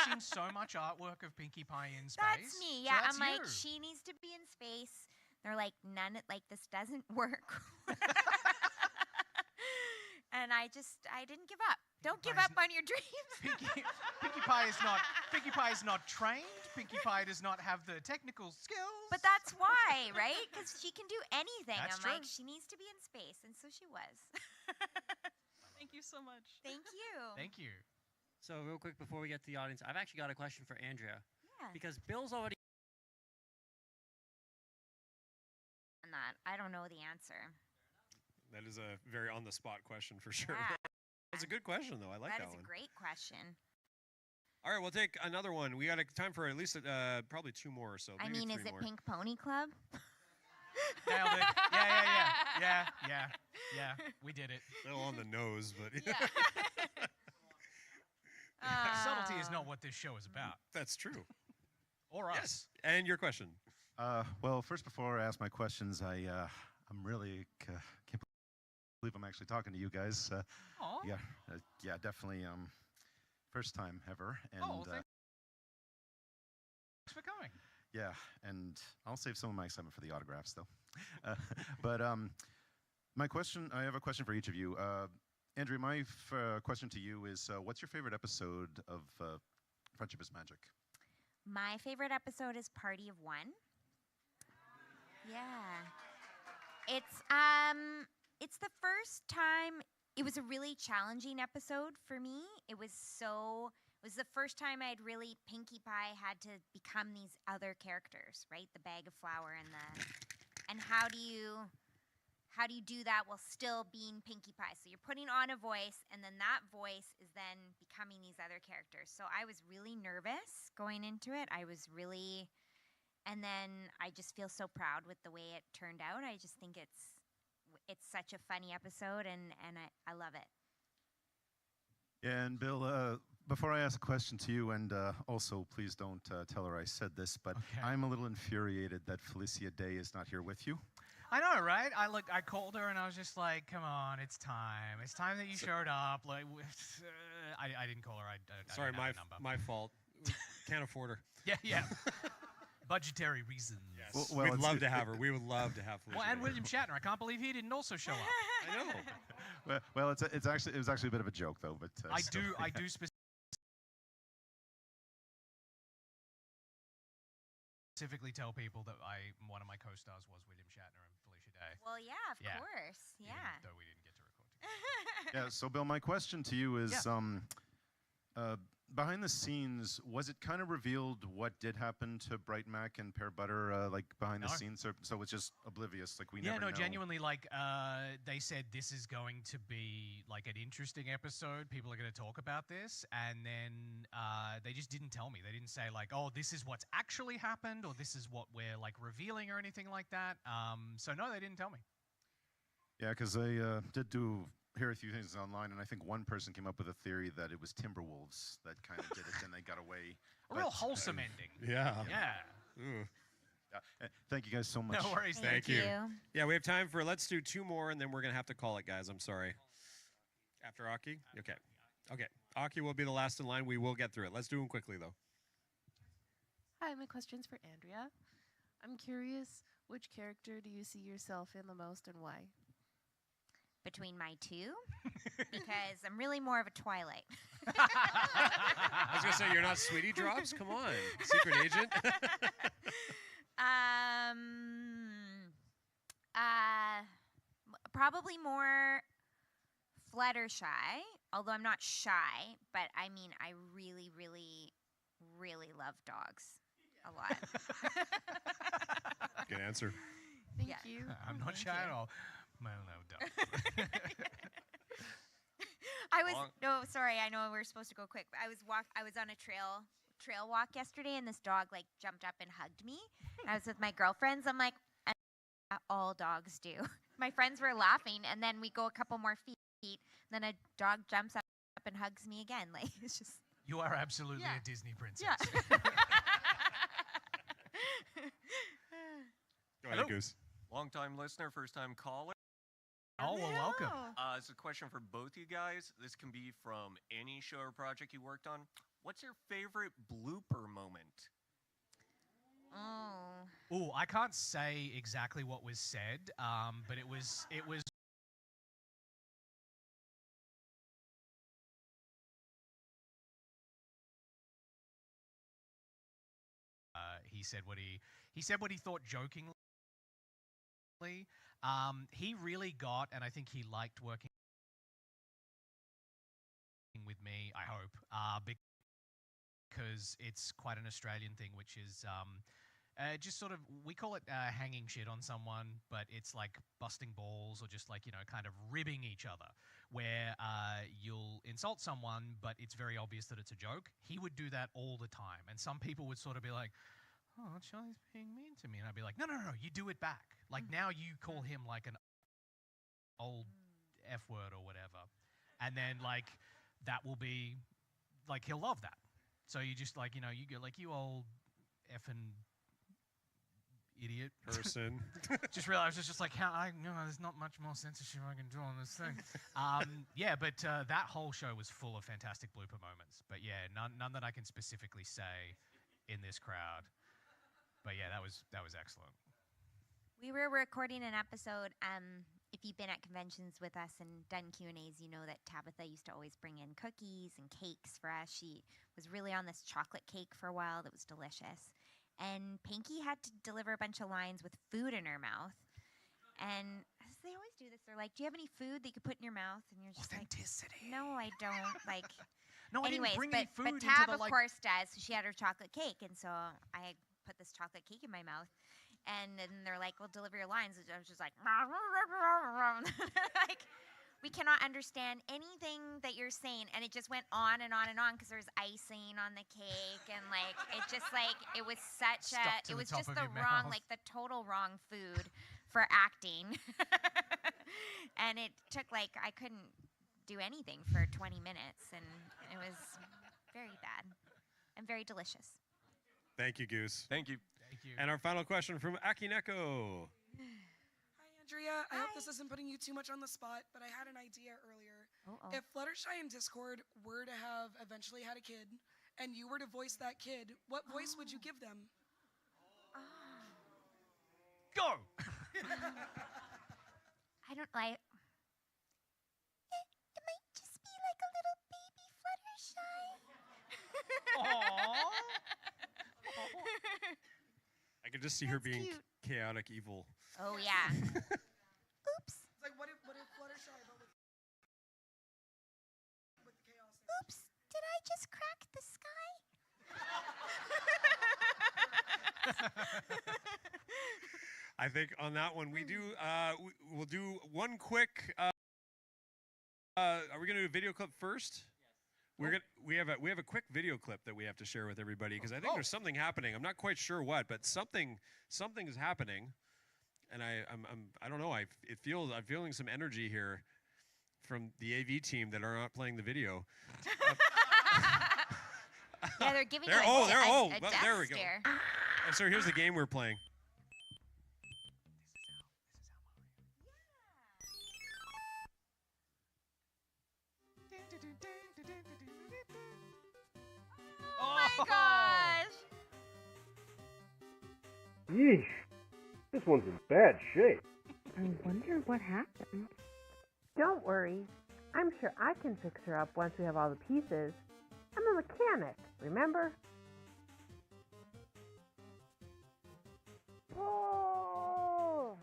seen so much artwork of Pinkie Pie in space. That's me. Yeah, So that's I'm like, you. she needs to be in space. They're like, this doesn't work. And I didn't give up. Don't give up on your dreams. Pinkie Pie is not trained. Pinkie Pie does not have the technical skills. But that's why, right? Because she can do anything. That's I'm like, true. she needs to be in space, and so she was. Thank you so much. Thank you. Thank you. So real quick before we get to the audience, I've actually got a question for Andrea. Yeah. Because Bill's already On that, I don't know the answer. That is a very on-the-spot question for sure. Yeah. That's a good question, though. I like that That is one. a great question. All right, we'll take another one. We got time for at least probably two more or so. I maybe mean, is three it more. Pink Pony Club? Nailed it. Yeah. We did it. A little on the nose, but Yeah. Subtlety is not what this show is about. That's true. Or us. Yes. And your question. Well, first, before I ask my questions, I'm really can't believe I'm actually talking to you guys. Aw. Yeah, definitely. First time ever, and Thanks for coming. yeah, and I'll save some of my excitement for the autographs, though. But I have a question for each of you. Andrew, my question to you is, what's your favorite episode of Friendship is Magic? My favorite episode is Party of One. Yeah. It's the first time. It was a really challenging episode for me. It was the first time I'd really Pinkie Pie had to become these other characters, right? The bag of flour and how do you do that while still being Pinkie Pie? So you're putting on a voice, and then that voice is then becoming these other characters. So I was really nervous going into it. And then I just feel so proud with the way it turned out. I just think it's such a funny episode, and I love it. Yeah, and Bill, before I ask a question to you, and also please don't tell her I said this, but I'm a little infuriated that Felicia Day is not here with you. I know, right? I called her and I was just like, "Come on, it's time. It's time that you showed up." Like, I didn't call her. I Sorry, didn't have her number. my fault. Can't afford her. Yeah. Budgetary reasons. Yes. We'd love to have her. We would love to have Felicia. Well, and William Shatner. I can't believe he didn't also show up. I know. Well, it was actually a bit of a joke though, but I do specifically tell people that one of my co-stars was William Shatner and Felicia Day. Well, yeah, of course. Yeah. Though we didn't get to record together. Yeah. So, Bill, my question to you is, behind the scenes, was it kind of revealed what did happen to Bright Mac and Pear Butter, like behind the scenes? So it's just oblivious, like we never know? Genuinely, like they said this is going to be like an interesting episode. People are going to talk about this, and then they just didn't tell me. They didn't say like, oh, this is what's actually happened, or this is what we're like revealing, or anything like that. So no, they didn't tell me. Yeah, because I did hear a few things online, and I think one person came up with a theory that it was Timberwolves that kind of did it, and they got away. A real wholesome ending. Yeah. Thank you guys so much. No worries. Thank you. Yeah, we have time for, let's do 2 more, and then we're going to have to call it, guys. I'm sorry. After Aki? Okay. Aki will be the last in line. We will get through it. Let's do them quickly, though. Hi, my question's for Andrea. I'm curious, which character do you see yourself in the most, and why? Between my two, because I'm really more of a Twilight. I was going to say, you're not Sweetie Drops? Come on. Secret agent? Probably more Fluttershy, although I'm not shy, but I mean, I really, really, really love dogs a lot. Good answer. Thank you. I'm not shy at all. Well, no, don't. Sorry, I know we're supposed to go quick, but I was on a trail walk yesterday, and this dog like jumped up and hugged me. I was with my girlfriends. I'm like, all dogs do. My friends were laughing, and then we go a couple more feet, and then a dog jumps up and hugs me again. Like, it's just. You are absolutely a Disney princess. Yeah. Go ahead, Goose. Long-time listener, first-time caller. Oh, well, welcome. It's a question for both you guys. This can be from any show or project you worked on. What's your favorite blooper moment? Oh. I can't say exactly what was said, but it was. He said what he thought jokingly. He really got, and I think he liked working with me, I hope, because it's quite an Australian thing, which is just sort of, we call it hanging shit on someone, but it's like busting balls or just like, kind of ribbing each other, where you'll insult someone, but it's very obvious that it's a joke. He would do that all the time, and some people would sort of be like, oh, Charlie's being mean to me. And I'd be like, no, you do it back. Like, now you call him like an old F word or whatever. And then, like, that will be, like, he'll love that. So you just, like, you go, like, you old effing idiot. Person. Just realized it's just like, there's not much more censorship I can do on this thing. But that whole show was full of fantastic blooper moments. But yeah, none that I can specifically say in this crowd. But yeah, that was excellent. We were recording an episode. If if you've been at conventions with us and done Q&As, you know that Tabitha used to always bring in cookies and cakes for us. She was really on this chocolate cake for a while that was delicious. And Pinky had to deliver a bunch of lines with food in her mouth. And as they always do this, they're like, do you have any food that you could put in your mouth? And you're just Authenticity. like, no, I don't. Like, No, I didn't anyways, bring but, any food but into Tab, the, of like- course, does. So she had her chocolate cake. And so I put this chocolate cake in my mouth. And then they're like, well, deliver your lines. And I was just like, like, we cannot understand anything that you're saying. And it just went on and on and on because there was icing on the cake. And, like, it just, like, it was such Stuck a, to it the was top just of the your wrong, mouth. like, the total wrong food for acting. And it took, like, I couldn't do anything for 20 minutes. And it was very bad and very delicious. Thank you, Goose. Thank you. Thank you. And our final question from Akineko. Andrea, I hope this isn't putting you too much on the spot, but I had an idea earlier. If Fluttershy and Discord were to have eventually had a kid, and you were to voice that kid, what voice would you give them? Go! I don't like. It might just be like a little baby Fluttershy. I could just see her being cute. chaotic evil. Oh yeah. Oops. It's like, what if Fluttershy, but with the chaos? Oops. Did I just crack the sky? I think on that one we do. We'll do one quick. Are we gonna do a video clip first? We're gonna. We have a quick video clip that we have to share with everybody because I think there's something happening. I'm not quite sure what, but something is happening, and I don't know. I'm feeling some energy here from the AV team that are not playing the video. Yeah, they're giving There- you oh, a, there- a, oh, a well, death there we go. stare. And so here's the game we're playing. Oh my gosh. Yeesh. This one's in bad shape. I wonder what happened. Don't worry. I'm sure I can fix her up once we have all the pieces. I'm a mechanic, remember? Oh!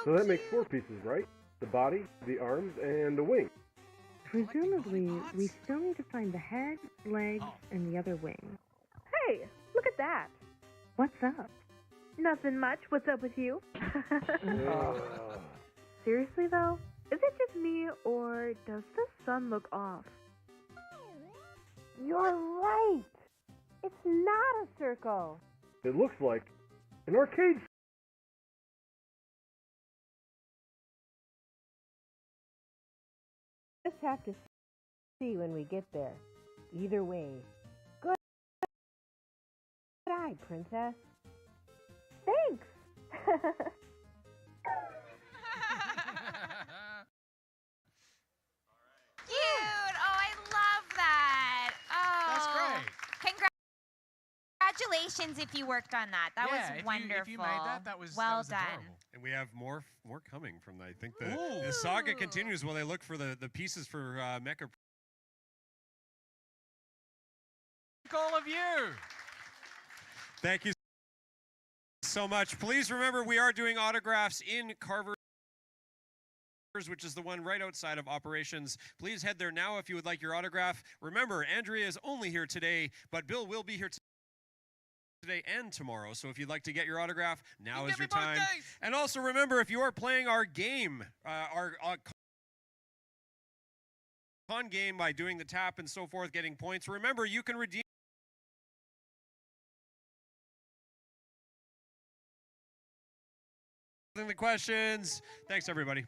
So that makes 4 pieces, right? The body, the arms, and the wing. Presumably, we still need to find the head, legs, and the other wing. Hey, look at that. What's up? Nothing much. What's up with you? Seriously, though? Is it just me, or does the sun look off? You're right. It's not a circle. It looks like an arcade. Just have to see when we get there. Either way. Good eye, princess. Thanks. Cute. Oh, I love that. Oh, That's great. Congratulations if you worked on that. That Yeah, was wonderful. if you made that was well that was done. adorable. And we have more coming from. I think the saga continues while they look for the pieces for Mecha. Thank all of you. Thank you so much. Please remember we are doing autographs in Carver's, which is the one right outside of operations. Please head there now if you would like your autograph. Remember, Andrea is only here today, but Bill will be here today and tomorrow. So if you'd like to get your autograph, now is your time. And also remember, if you are playing our game, our con game by doing the tap and so forth, getting points, remember you can redeem the questions. Thanks, everybody.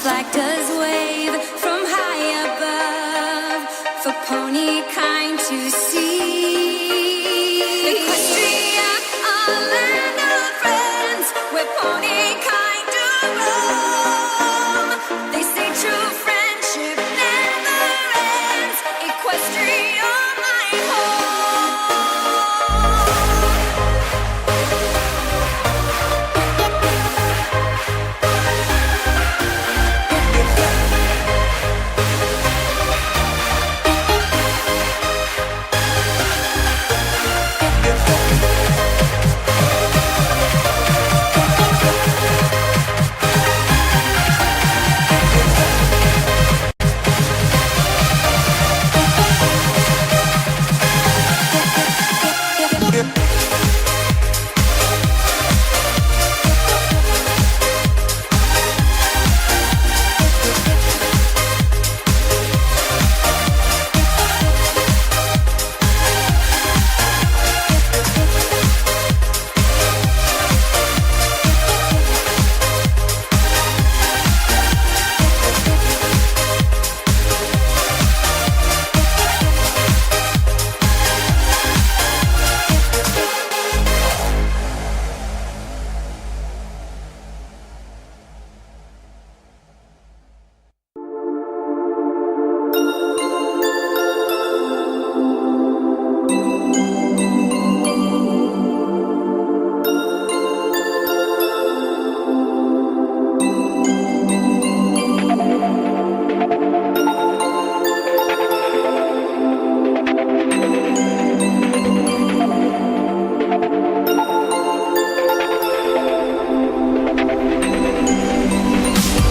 flag does wave from high above for pony kind to see. Equestria, a land of friends, where pony kind do roam. They say true friendship never ends. Equestria, my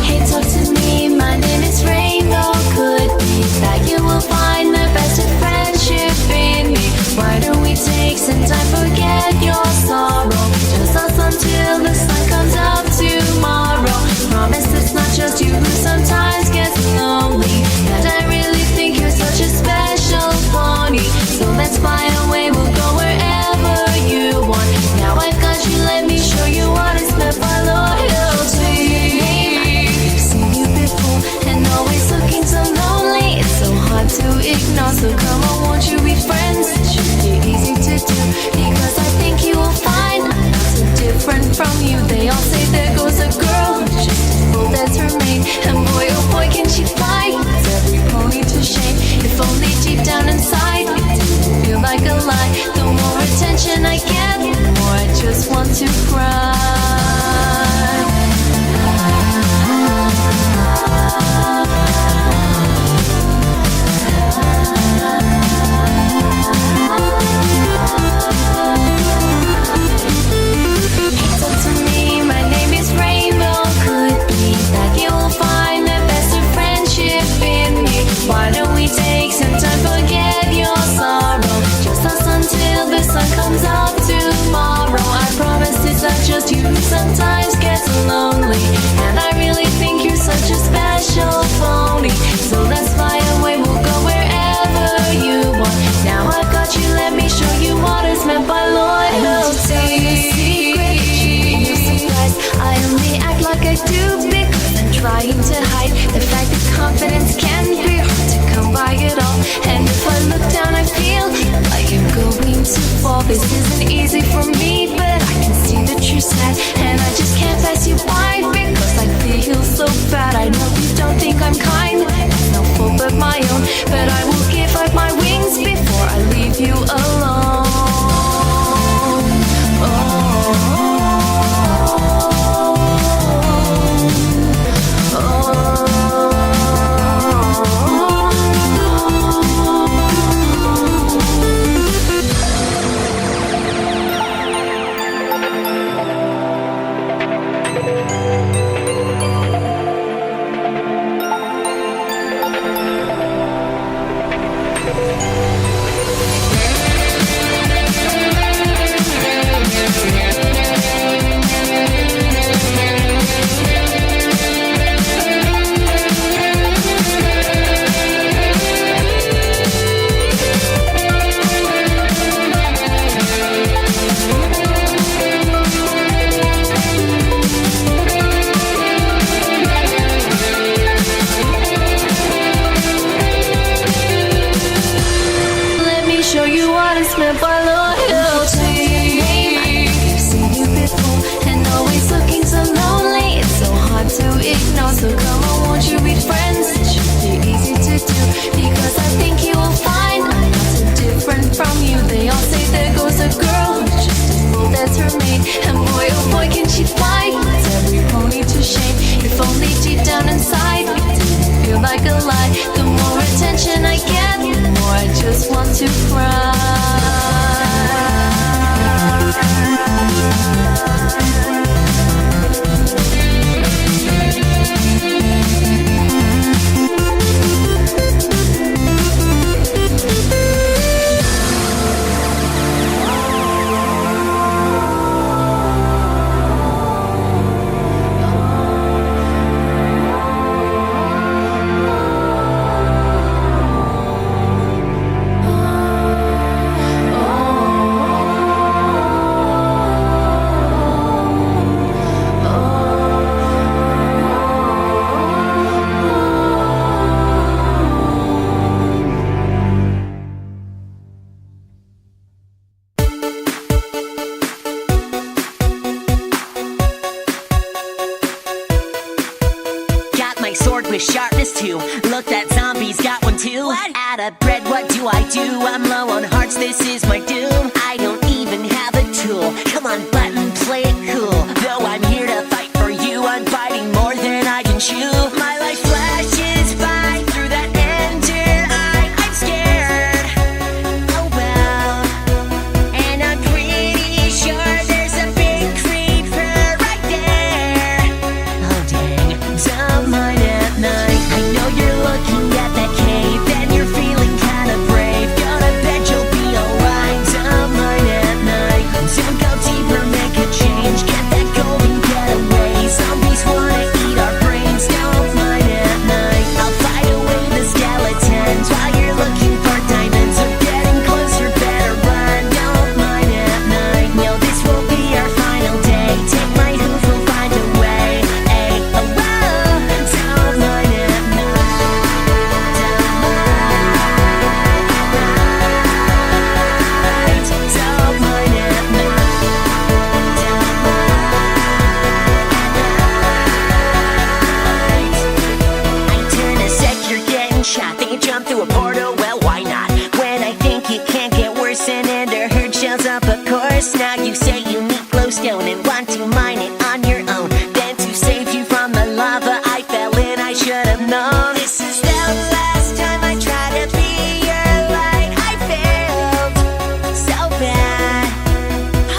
Hey, talk to me, my name is Rainbow. Could be that you will find the best of friendship in me. Why don't we take some time, forget your sorrow? Just us until the sun comes up tomorrow. Promise it's not just you who sometimes gets lonely. And I really think you're such a special pony. So let's fly away, we'll go wherever you want. Now I've got you, let me show you what is meant by loyalty. Seen you before and always looking so lonely. It's so hard to ignore, so come on, won't you be friends? It should be easy to do, because I think you will find I'm not so different from you. They all say there goes a girl, just a fool that's her mate. And boy, oh boy, can she fly? Puts every pony to shame. If only deep down inside it didn't feel like a lie. The more attention I get, the more I just want to Talk to me, my name is Rainbow. Could be that you will find the best of friendship because I think you will find I'm not so different from you. They all say there goes a girl who's just as bold as her mate, and boy oh boy can she fight, puts every pony to shame. If only deep down inside it didn't feel like a lie. The more attention I get, the more I just want to cry. With sharpness too. Look, that zombie's got one too. What? Out of bread, what do? I'm low on hearts, this is my doom. I don't even have a tool. Come on, button, play it cool. Though I'm here to fight for you, I'm fighting more than I can chew. My life flashes by through that ender eye. I'm scared. Oh well. And I'm pretty sure there's a big creeper right there. Oh dang, don't mind it. I know you're looking at that cave and you're feeling kinda brave. Gonna bet you'll be alright. Don't mind at night. Don't go deeper, make a change. Get that golden getaway. Zombies wanna eat our brains. Don't mind at night. I'll fight away the skeletons while you're looking for diamonds. Or getting closer, better run. Don't mind at night. No, this won't be our final day. Take my hoof, we'll find a way. Ay, oh, whoa. Don't mind at night. Don't mind at night. I turn a sec, you're getting shot. Think you jump through a portal? Well, why not? When I think it can't get worse, and Ender herd shells up a course. Now you say you need glowstone and want to mine it on your own. Then to save you from the lava I fell in, I should have known. This is the last time I try to be your light. I failed so bad.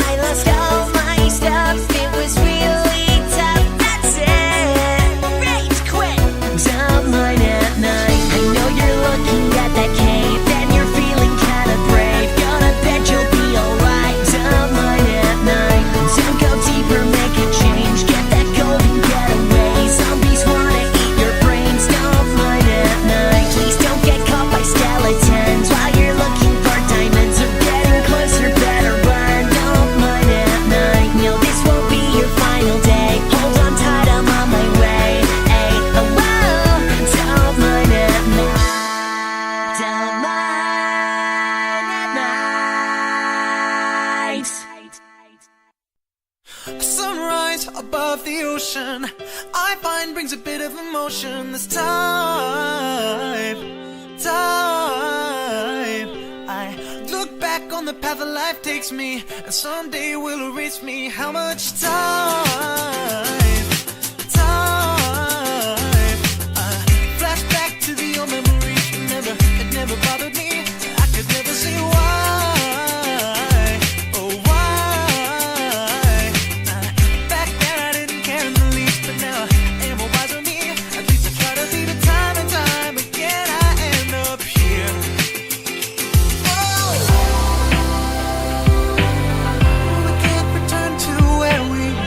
I lost all my stuff. It was really tough. That's it. Rage quit. Don't mind at night. I know you're looking at that cave and you're feeling kinda brave. Gonna bet you'll be alright. Don't mind at night. Don't go deeper, make a change. Get that golden getaway. Zombies wanna eat your brains. Don't mind at night. Please don't get caught by skeletons while you're looking for diamonds. Or getting closer, better run. Don't mind at night. No, this won't be your final day. Hold on tight, I'm on my way. Ay, oh, whoa. Don't mind at night. Don't mind at night. Sunrise above the ocean, I find brings a bit of emotion this time. I look back on the path of life takes me, and someday will erase me. How much time? I flash back to the old memories. It never bothered me. I could never see why. Oh, why? Back then I didn't care in the least, but now I am a wiser me. At least I try to be, but time and time again I end up here. We can't return to where we were.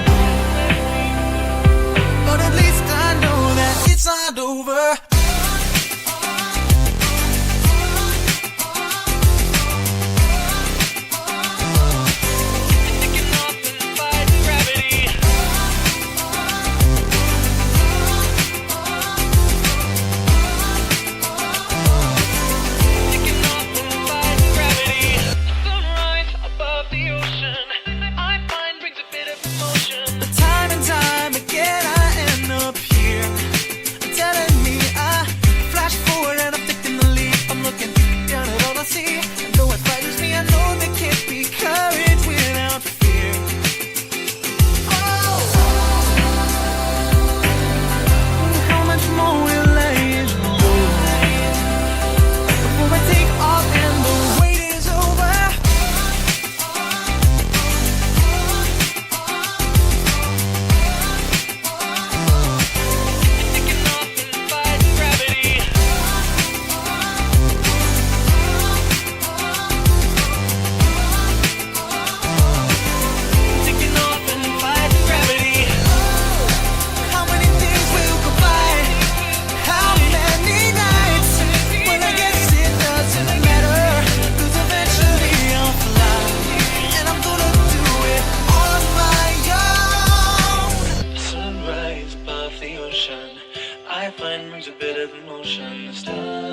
mind brings a bit of emotion this time.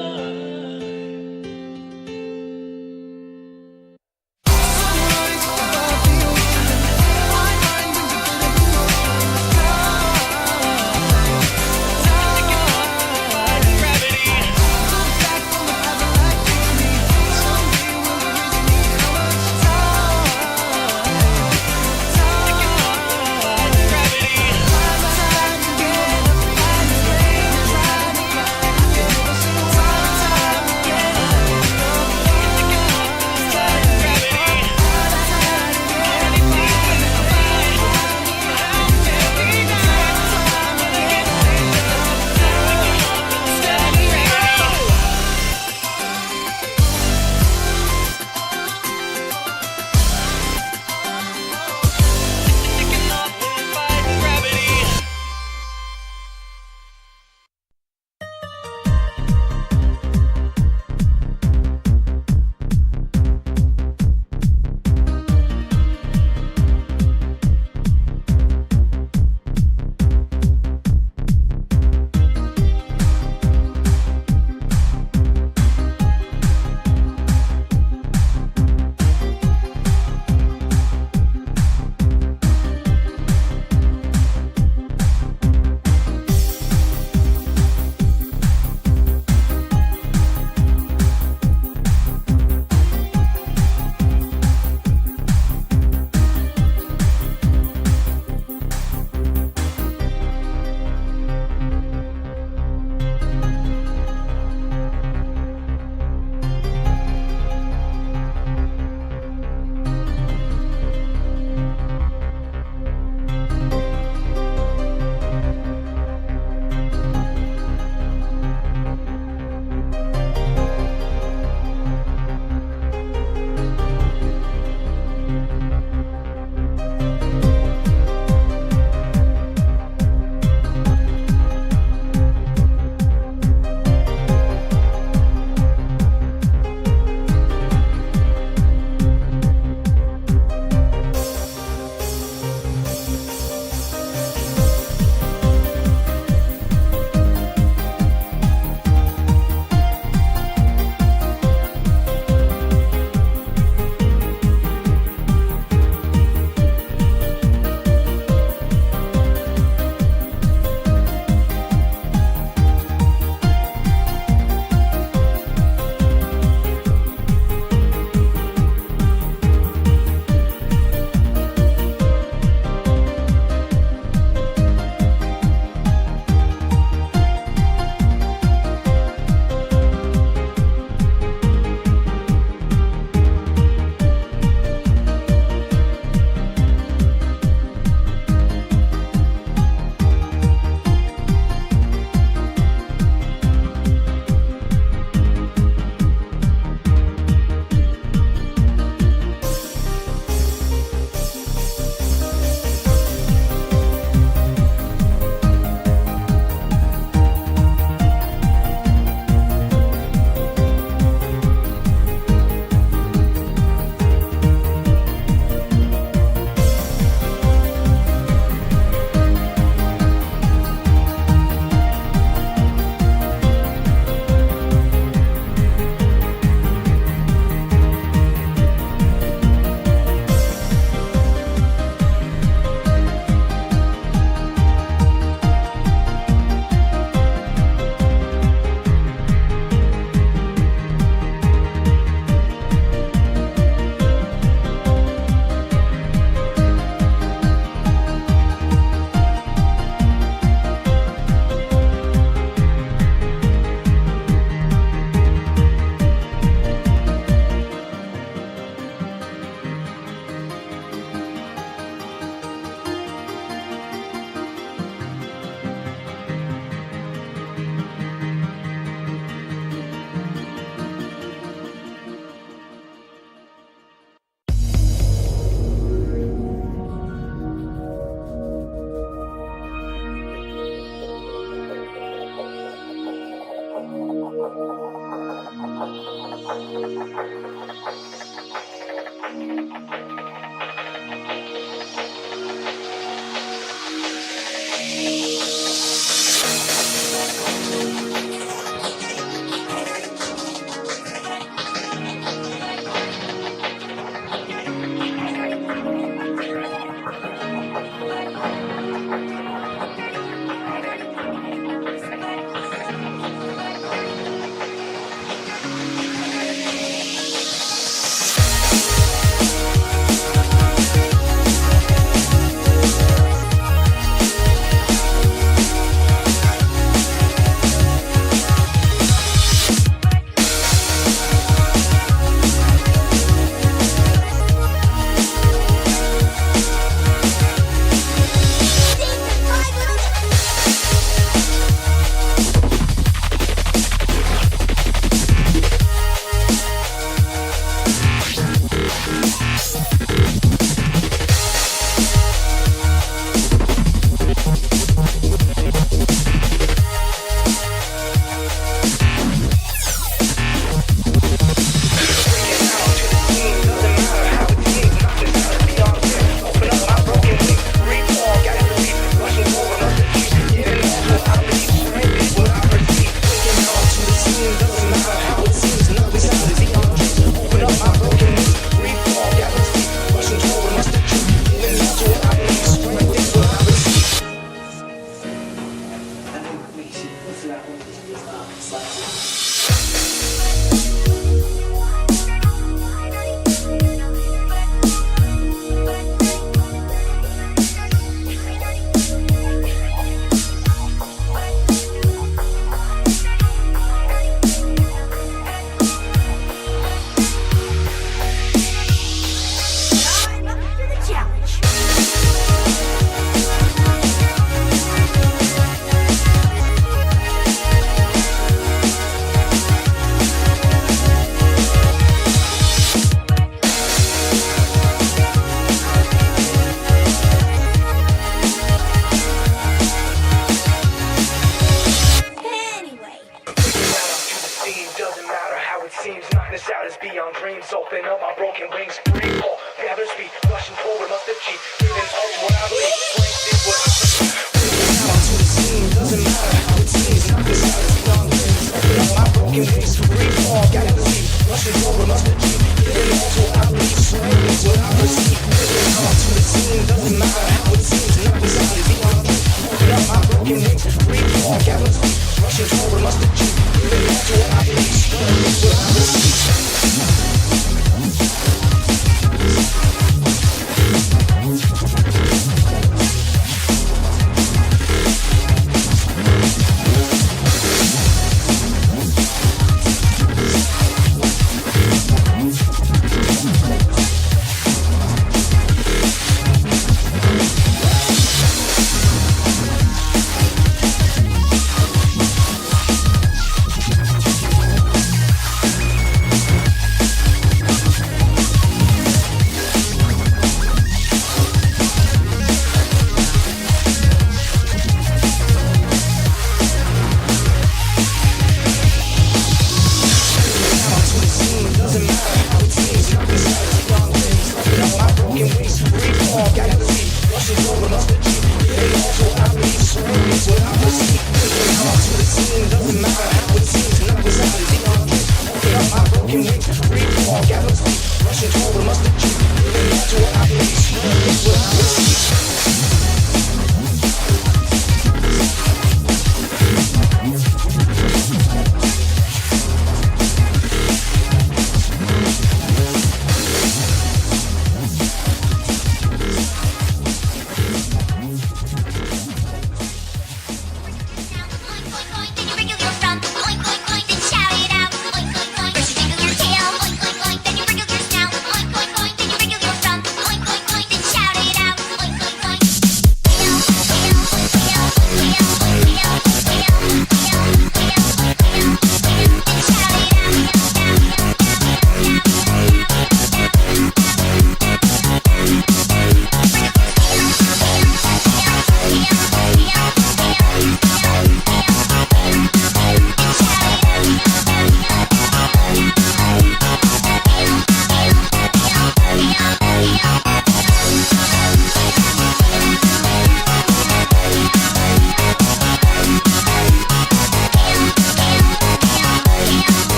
Doesn't matter how it seems, knock this out is beyond dreams. Open up my broken wings, free fall, gather speed, rushing forward, must achieve. Breathing all to what I believe, strength is what I perceive. Moving out to the scene, doesn't matter how it seems, knock this out is beyond dreams. Open up my broken wings, free fall, gather speed, rushing forward, must achieve. Breathing all to what I believe, strength is what I perceive. Moving out to the scene, doesn't matter how it seems, knock this out is beyond dreams. Open up my broken wings, free fall, gather speed, rushing forward, must achieve. Breathing all to what I believe.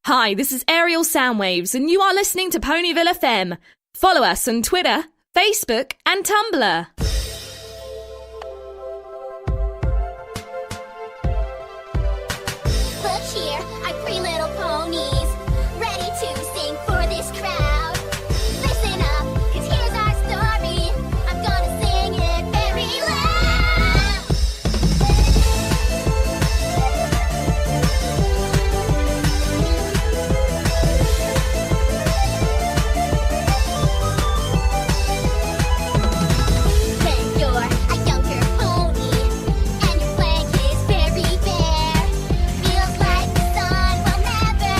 Hi, this is Ariel Soundwaves, and you are listening to Ponyville FM. Follow us on Twitter, Facebook, and Tumblr. Look here, our three little ponies, ready to sing for this crowd. Listen up, 'cause here's our story. I'm gonna sing it very loud. When you're a younger pony and your flank is very bare, feels like the sun will never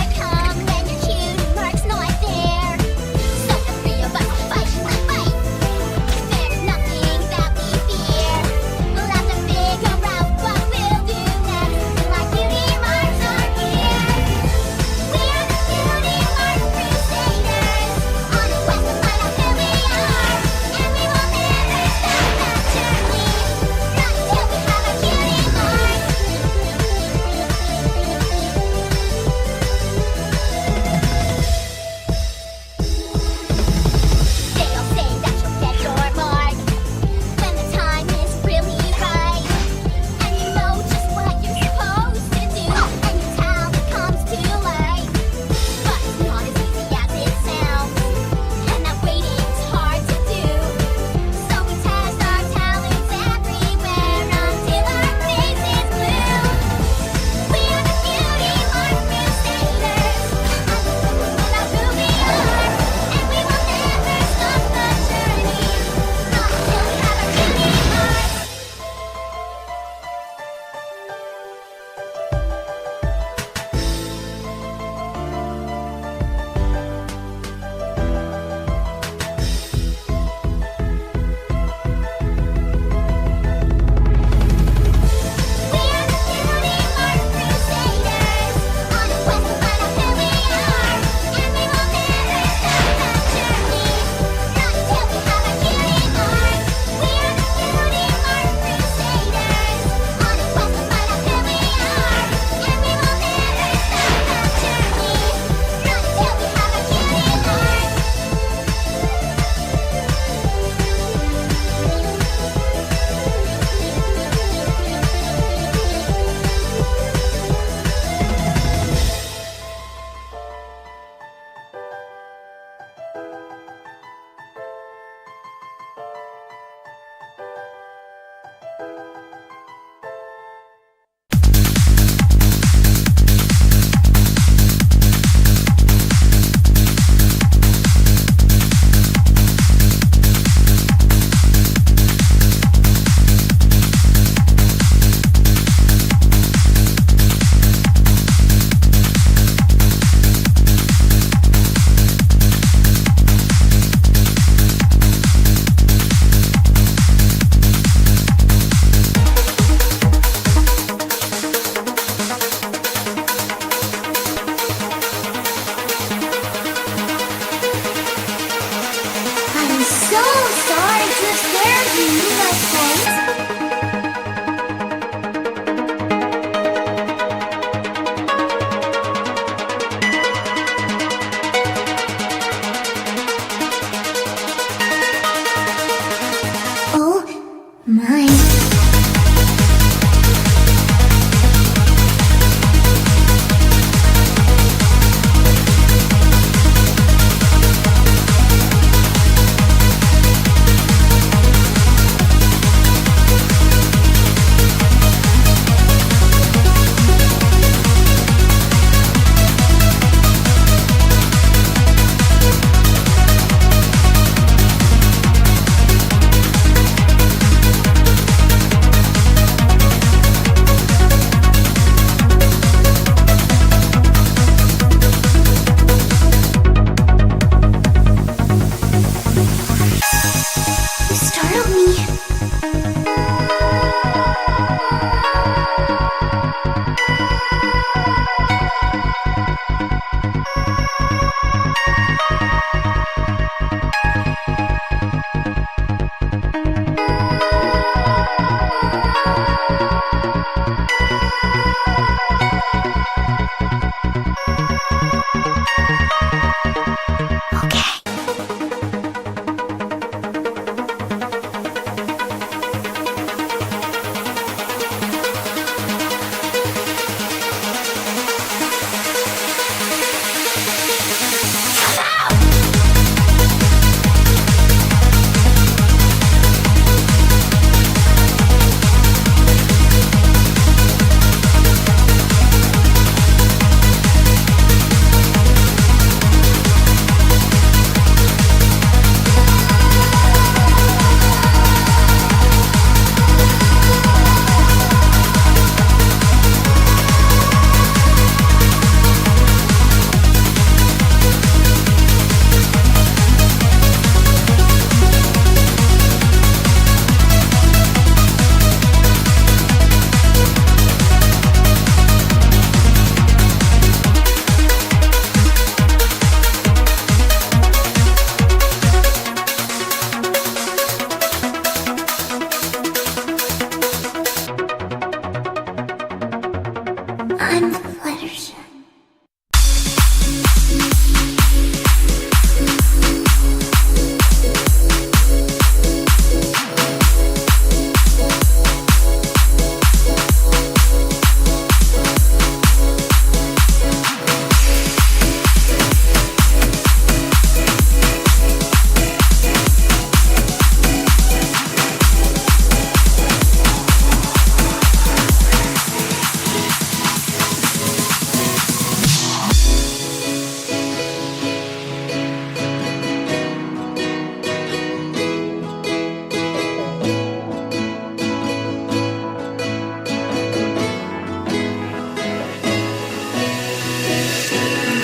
Soundwaves.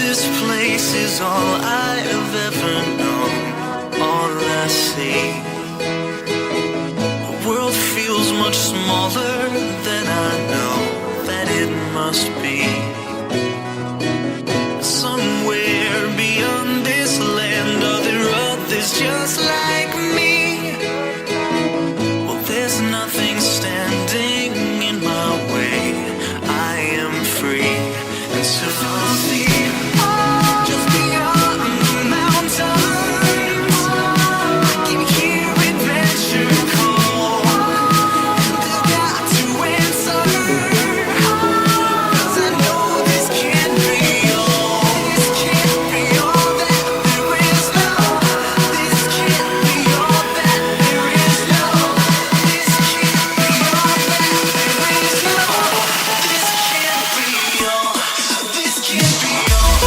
This place is all I have ever known, all I see. The world feels much smaller than I know that it must be. Somewhere beyond this land are there others just like me. Well, there's nothing standing in my way. I am free, and so I'll see. Just beyond the mountains, I can hear adventure call, and I've got to answer, 'cause I know this can't be all. This can't be all that there is now. This can't be all that there is now. This can't be all that there is now. This can't be all. This can't be all.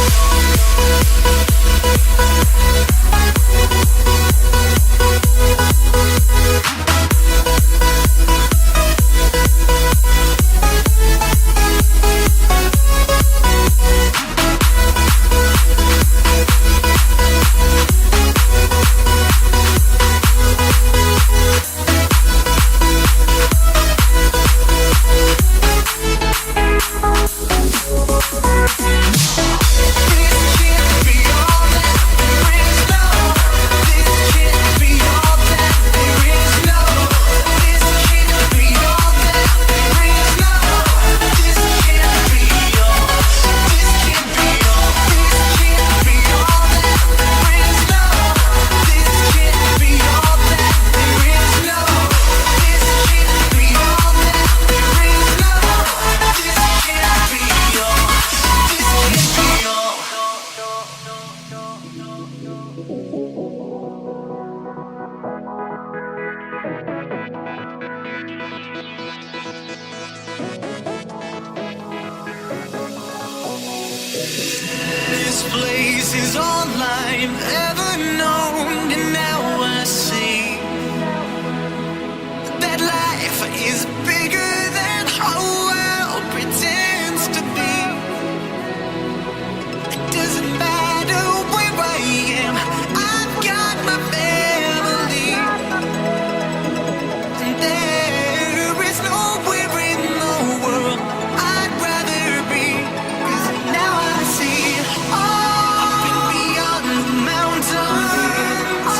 This place is all I've ever known, and now I see that life is bigger than our world pretends to be. It doesn't matter where I am, I've got my family, and there is nowhere in the world I'd rather be. 'Cause now I see up and beyond the mountains.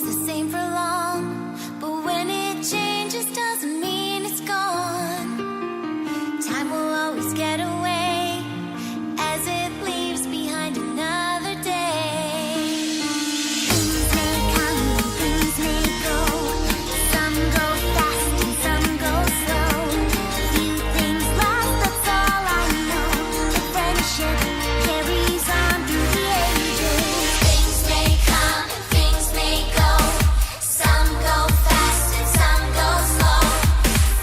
stays the same for long, but when it changes doesn't mean it's gone. Time will always get away as it leaves behind another day. Things may come and things may go. Some go fast and some go slow. Few things last, that's all I know. The friendship carries on through the ages. Things may come and things may go. Some go fast and some go slow.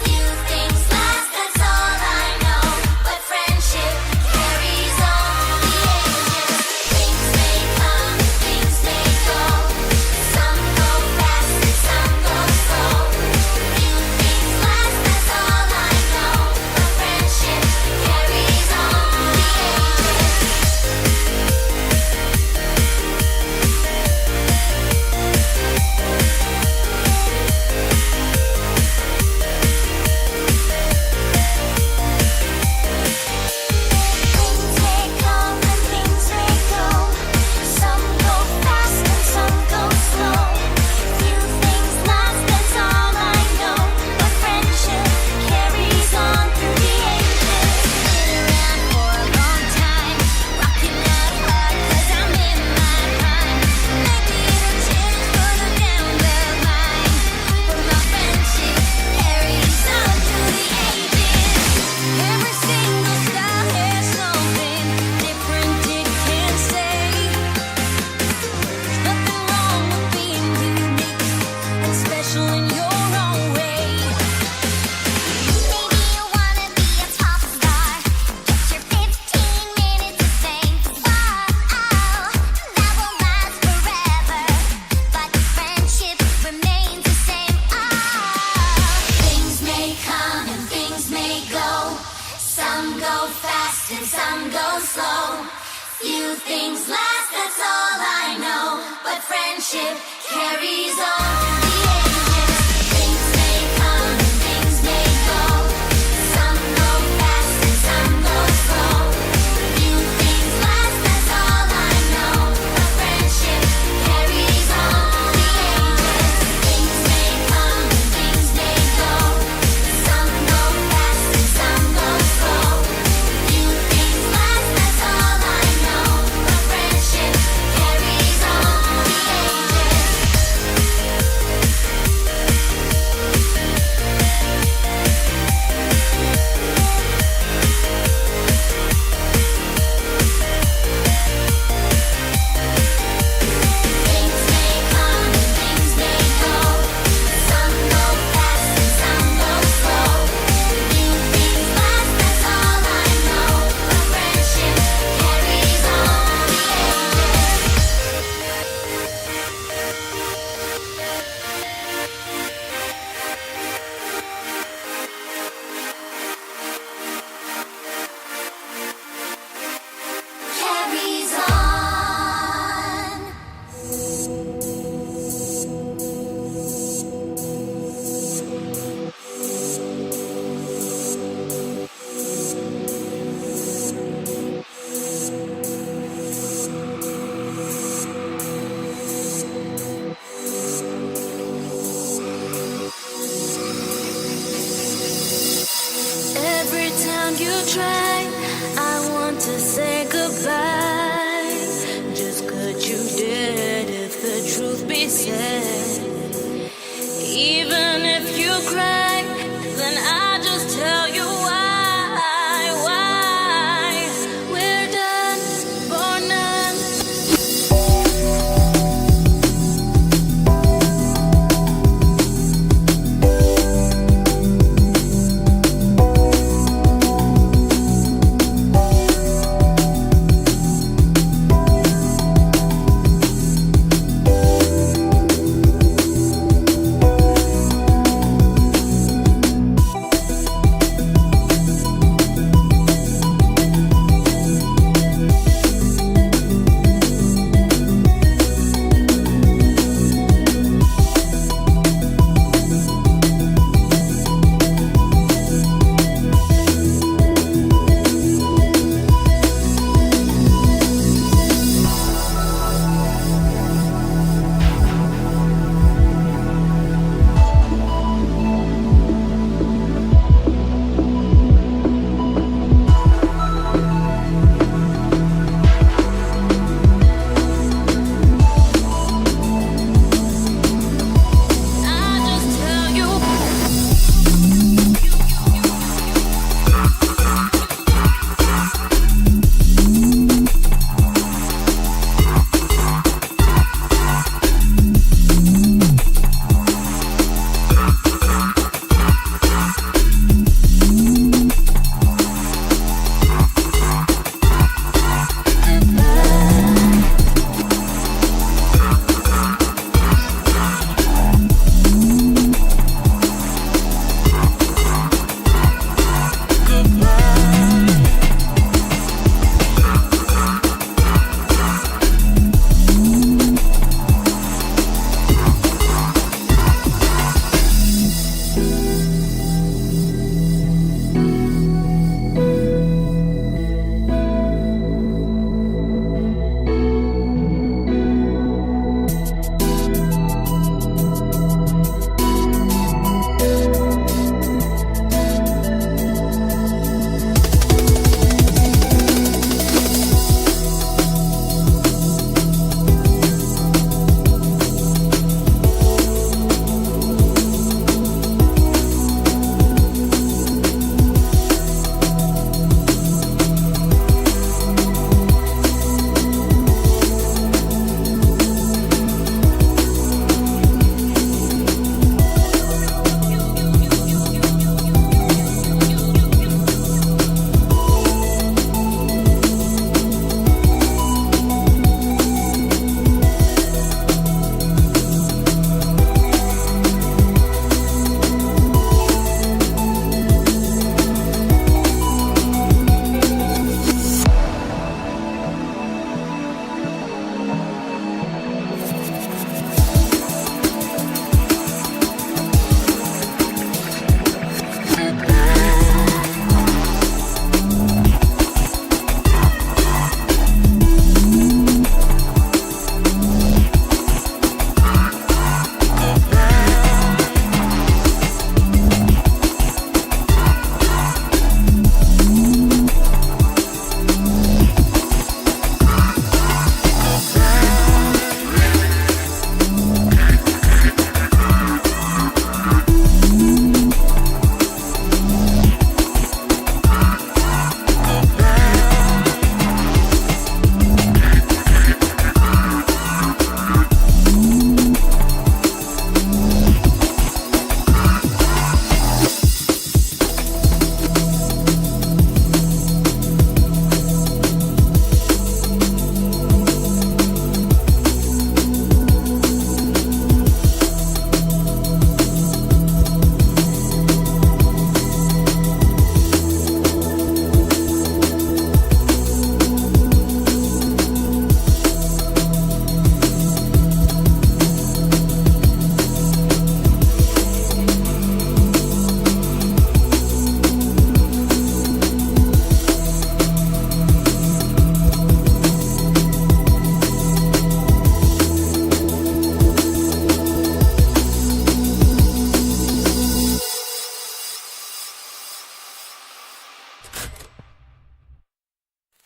Few things last, that's all I know. But friendship carries on through the ages. Things may come and things may go. Some go fast and some go slow. Few things last, that's all I know. But friendship carries on through the ages. Things may come and things may go. Some go fast and some go slow. Few things last, that's all I know. But friendship carries on through the ages. Been around for a long time, rocking out hard 'cause I'm in my prime. Maybe it'll change further down the line, but my friendship carries on through the ages. Every single style has something different it can say. Nothing wrong with being unique and special in your own way. Maybe you wanna be a pop star, get your 15 minutes of fame. Wow, that won't last forever, but friendship remains the same. Things may come and things may go. Some go fast and some go slow. Few things last, that's all I know. But friendship carries on through the ages. Things may come and things may go. Some go fast and some go slow. Few things last, that's all I know. But friendship carries on through the ages. Things may come and things may go. Some go fast and some go slow. Few things last, that's all I know. But friendship carries on through the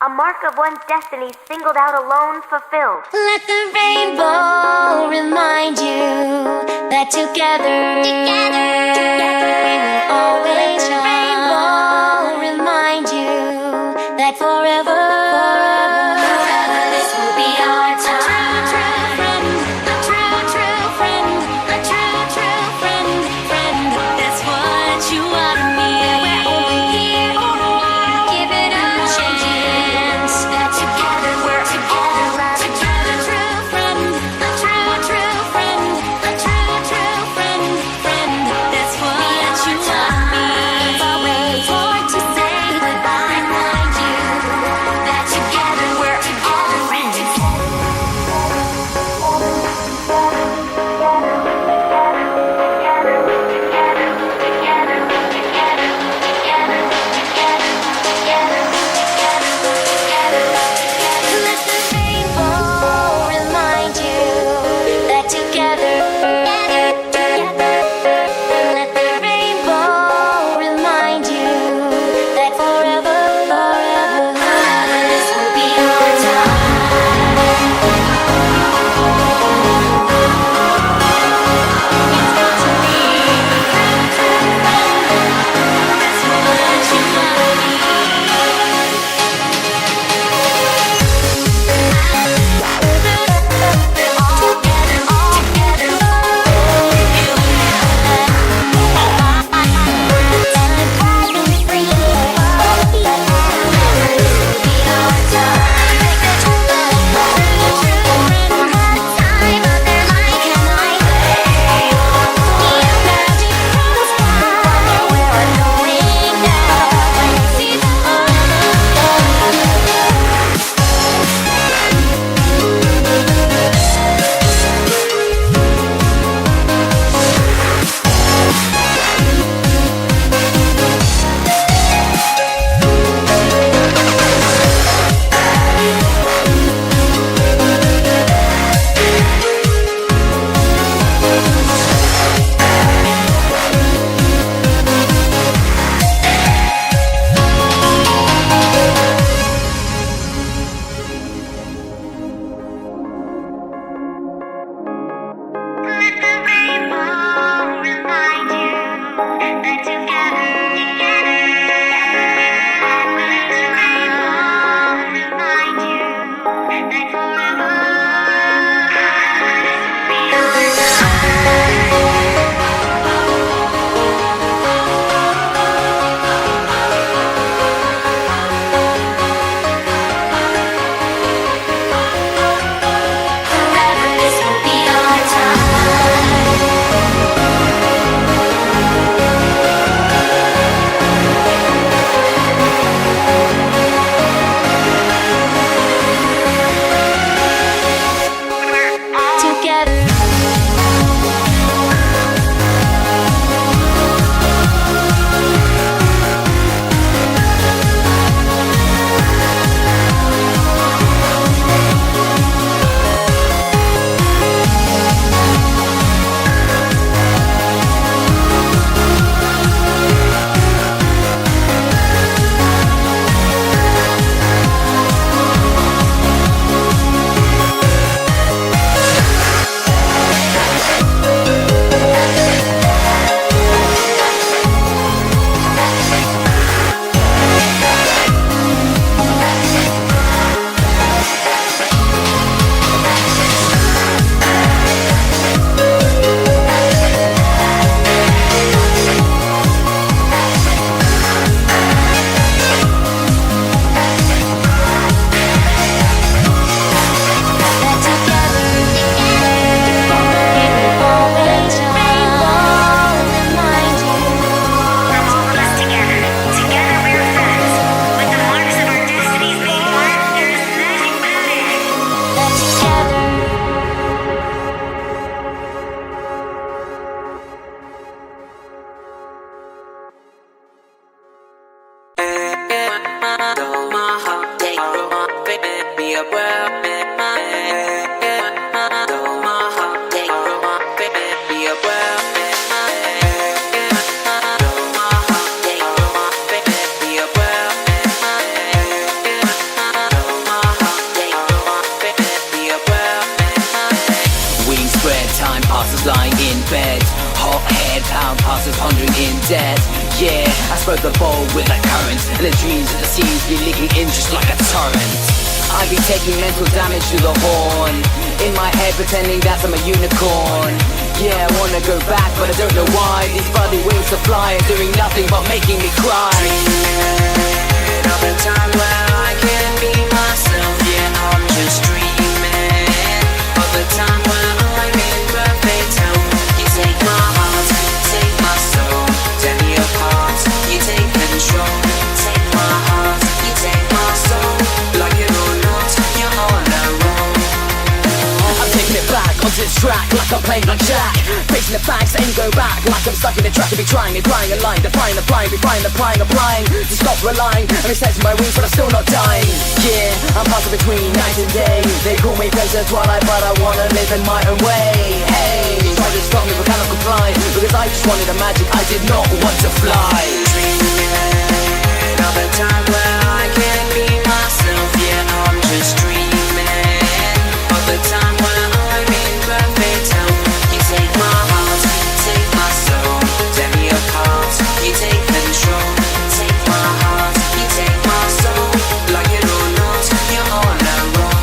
A mark of one's destiny singled out alone, fulfilled. Let the rainbow remind you that together, we will always shine. Rainbow remind you that forever, this will be our time. A true friend, a true friend, a true friend. That's what you are to me. We're over here, give it a chance. That together we're together. A true friend, a true friend, a true friend. That's what you Yeah, I spread the ball with the current, and the dreams of the seas be leaking in just like a torrent. I be taking mental damage to the horn, in my head pretending that I'm a unicorn. Yeah, I wanna go back, but I don't know why. These bloody wings are flying, doing nothing but making me cry. Dreaming of a time where I can be myself. Yeah, I'm just dreaming of a time where I'm in perfect health. You take my heart, take my soul, tear me apart. You take control, take my heart, you take my soul. Like it or not, you're on a roll. I'm taking it back onto this track like I'm playing blackjack. Facing the facts, ain't go back. Like I'm stuck in the track and be trying and crying a line. Defying the flying, refine the prying, applying to stop relying. And extending my wings, but I'm still not dying. Yeah, I'm passing between night and day. They call me Princess Twilight, but I wanna live in my own way. Hey, try to stop me but cannot comply, because I just wanted a magic, I did not want to fly. Dreaming of a time where I can be myself. Yeah, I'm just dreaming of the time when I'm in perfect health. You take my heart, take my soul, tear me apart. You take control, take my heart, you take my soul. Like it or not, you're on a roll.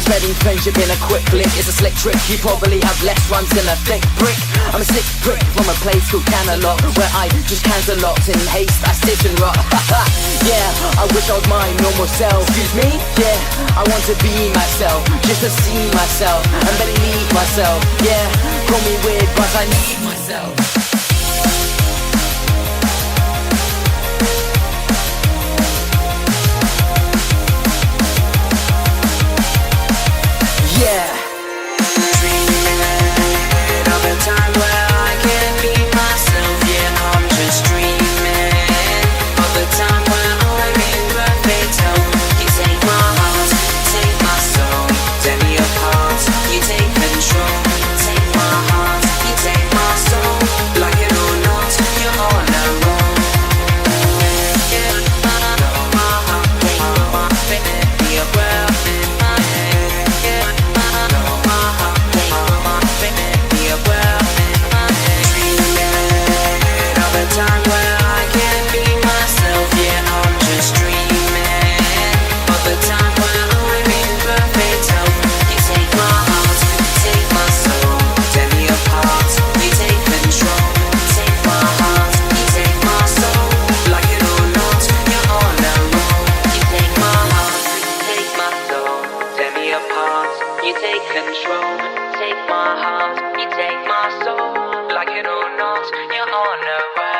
Spreading friendship in a quick link is a slick trick. You probably have less runs than a thick brick. I'm a slick prick from a place called Canterlot, where I just cancel lots in haste. I sit and rot. Yeah, I wish I was my normal self. Excuse me? Yeah, I want to be myself, just to see myself and believe myself. Yeah, call me weird, but I need myself. Yeah. Dreaming of a time where I can be myself. Yeah, I'm just dreaming of the time where I'm in perfect health. You take my heart, take my soul, tear me apart. You take control, take my heart, you take my soul. Like it or not, you're on a roll. Yeah, my heart, take my feeling, be a breath in my head. Time where I can be myself. Yeah, I'm just dreaming of the time where I'm in perfect health. You take my heart, take my soul, tear me apart. You take control, take my heart, you take my soul. Like it or not, you're on a roll. You take my heart, take my soul, tear me apart. You take control, take my heart, you take my soul. Like it or not, you're on a roll.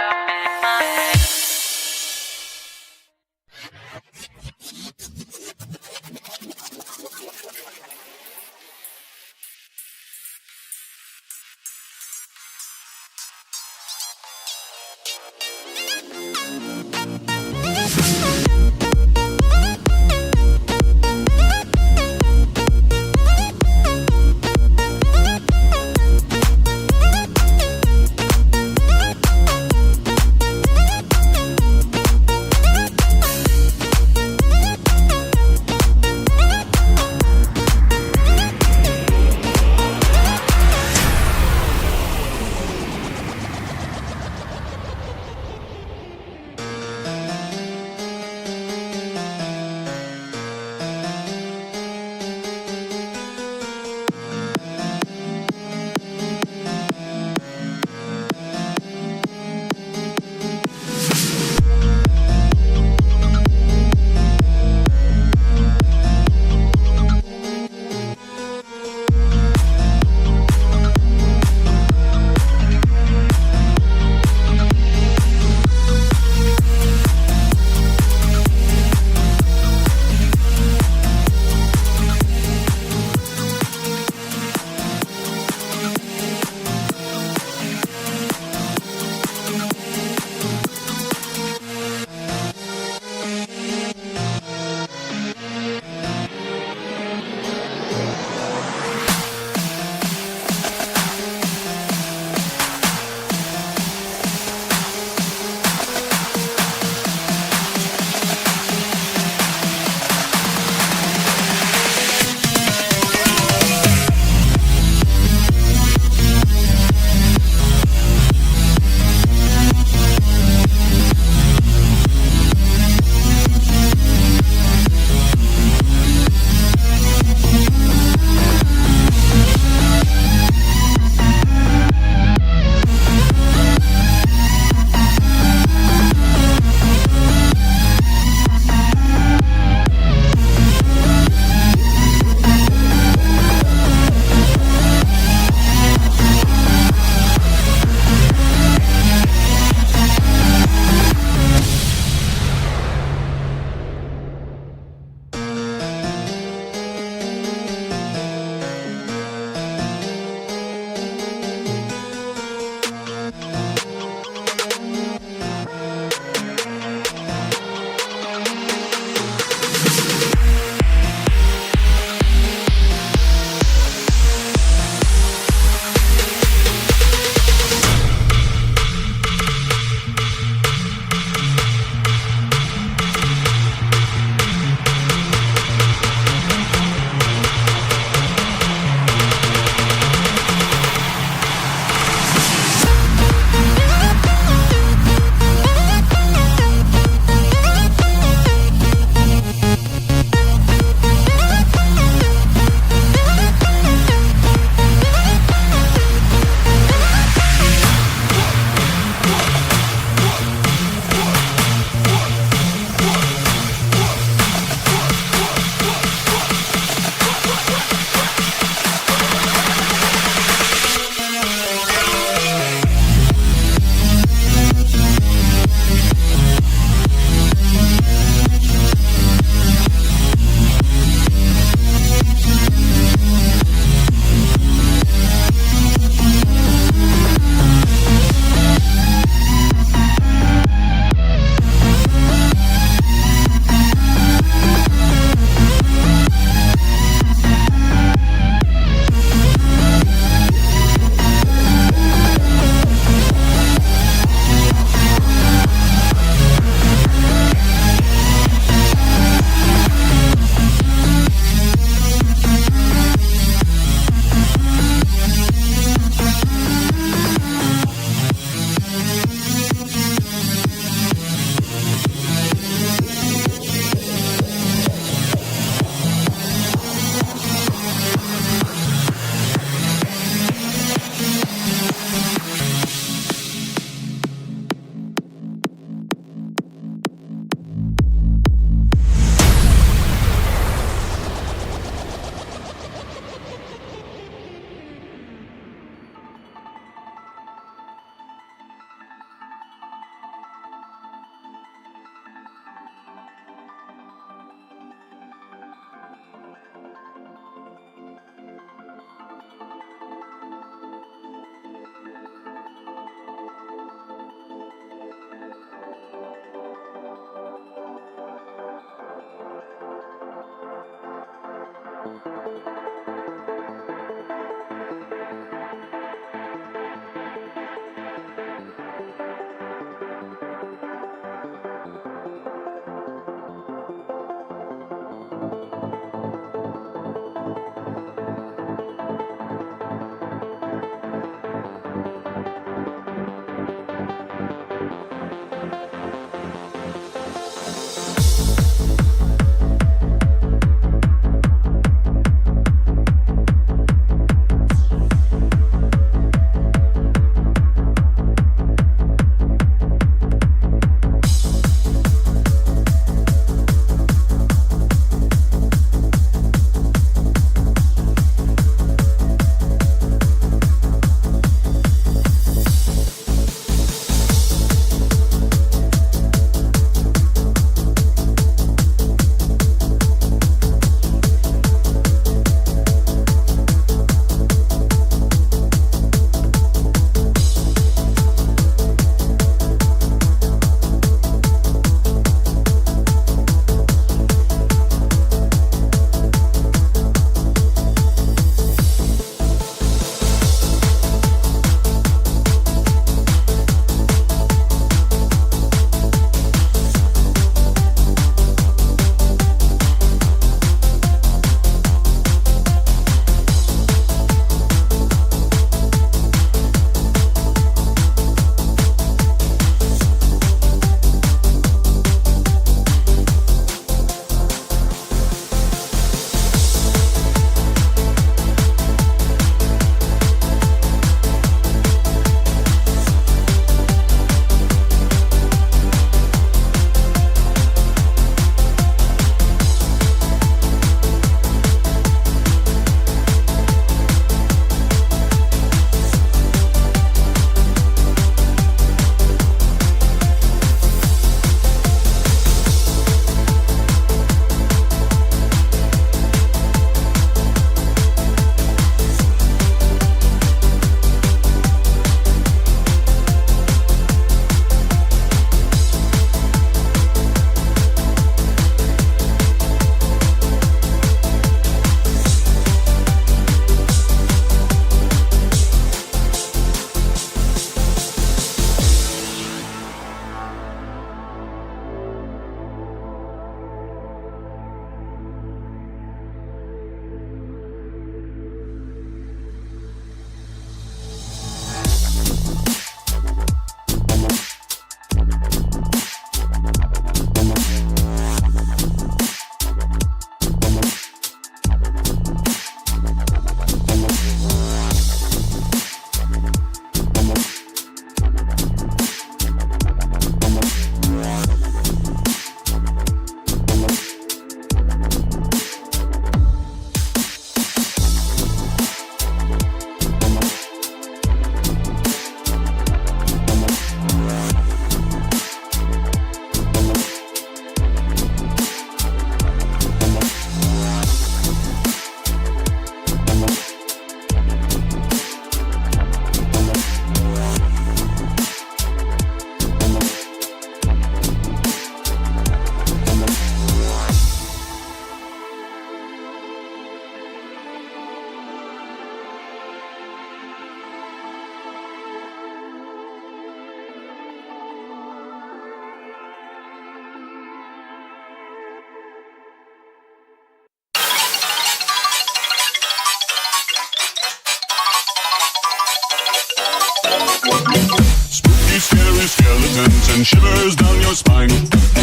Spooky, scary skeletons and shivers down your spine.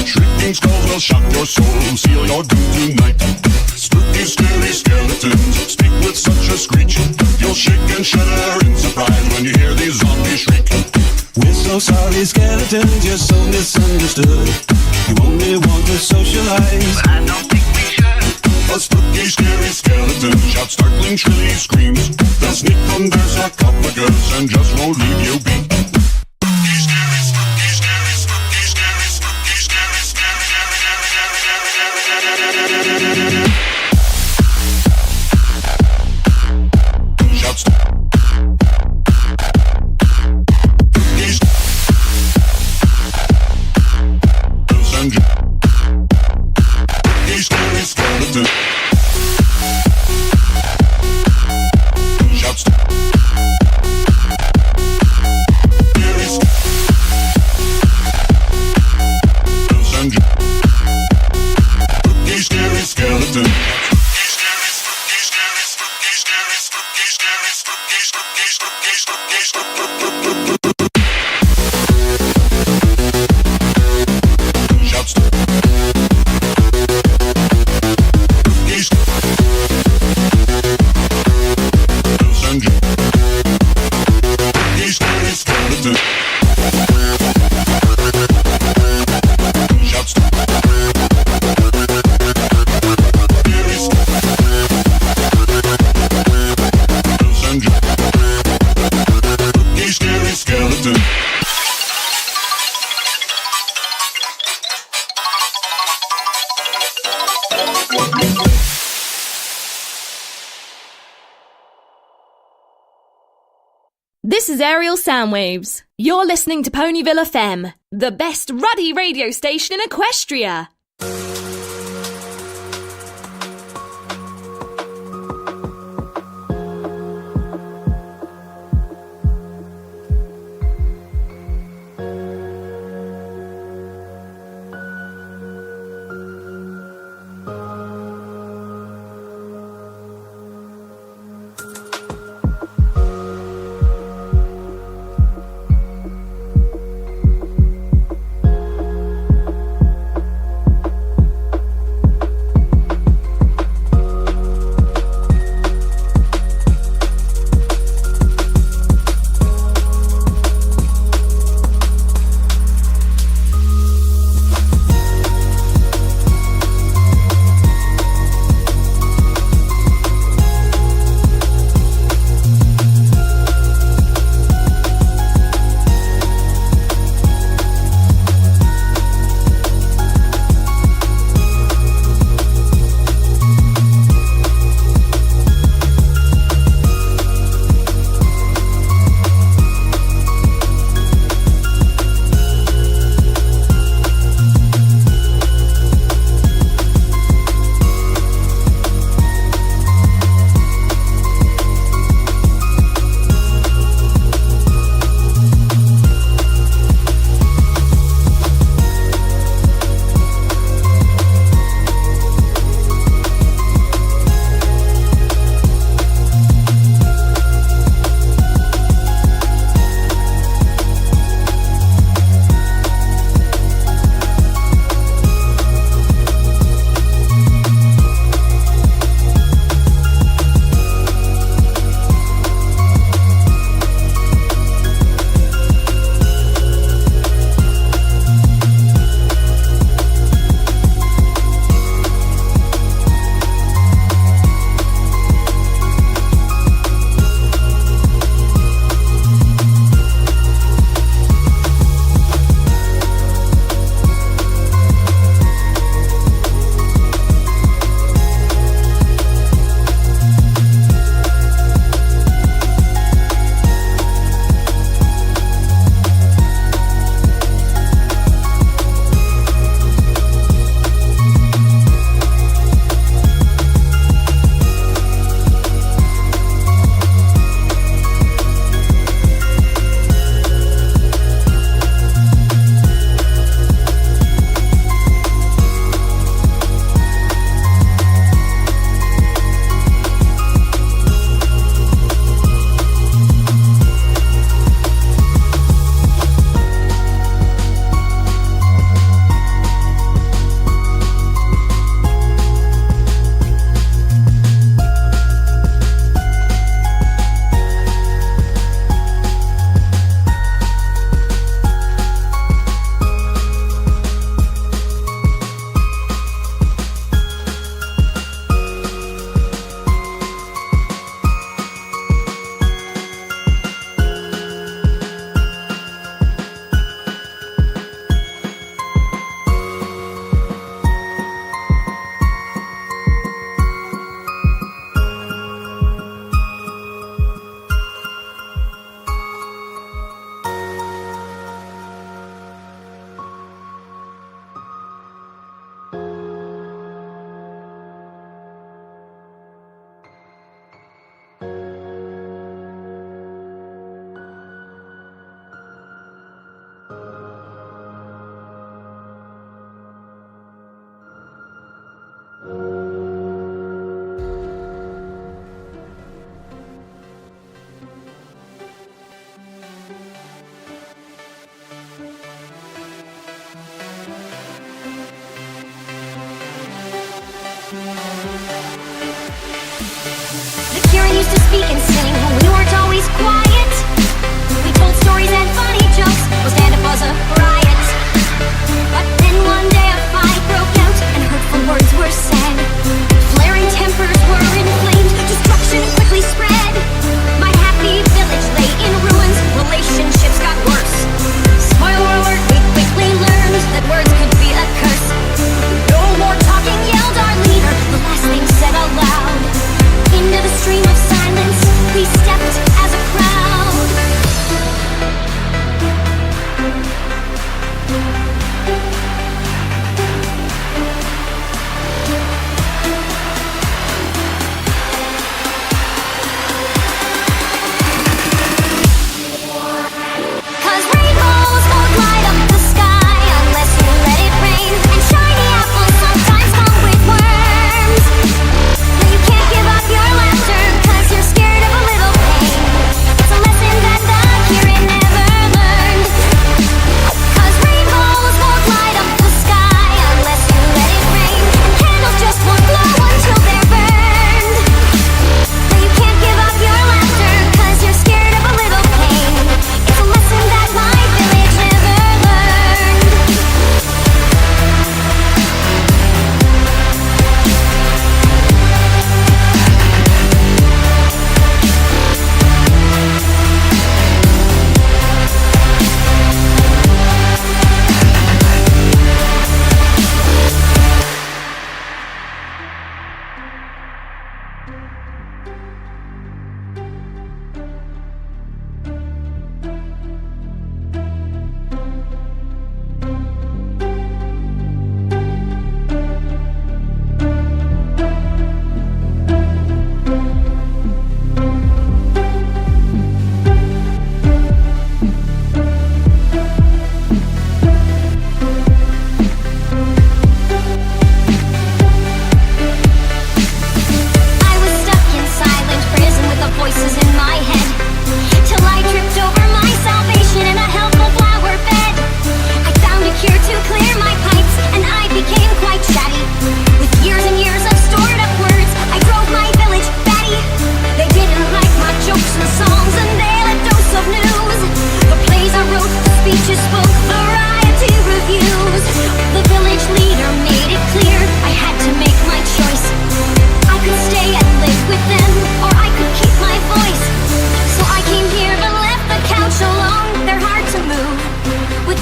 Shrieking skulls will shock your soul, seal your doom tonight. Spooky, scary skeletons speak with such a screech. You'll shake and shudder in surprise when you hear these zombies shriek. We're so sorry, skeletons, you're so misunderstood. You only want to socialize, but I don't think we should. A spooky, scary skeleton shouts startling, shrilly screams. They'll sneak from their sarcophagus and just won't leave you be. This is Aerial Soundwaves. You're listening to Ponyville FM, the best ruddy radio station in Equestria.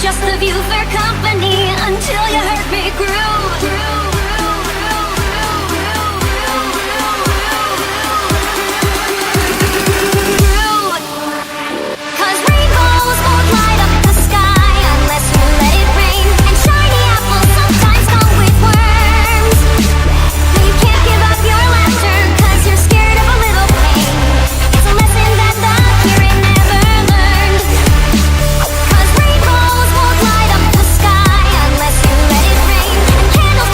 just the view for company until you heard me groove. Cause rainbows won't light up the sky unless you let it rain, and shiny apples sometimes come with worms. You can't give up your laughter cause you're scared of a little pain. It's a lesson that the hearing never learned. Cause rainbows won't light up the sky unless you let it rain, and candles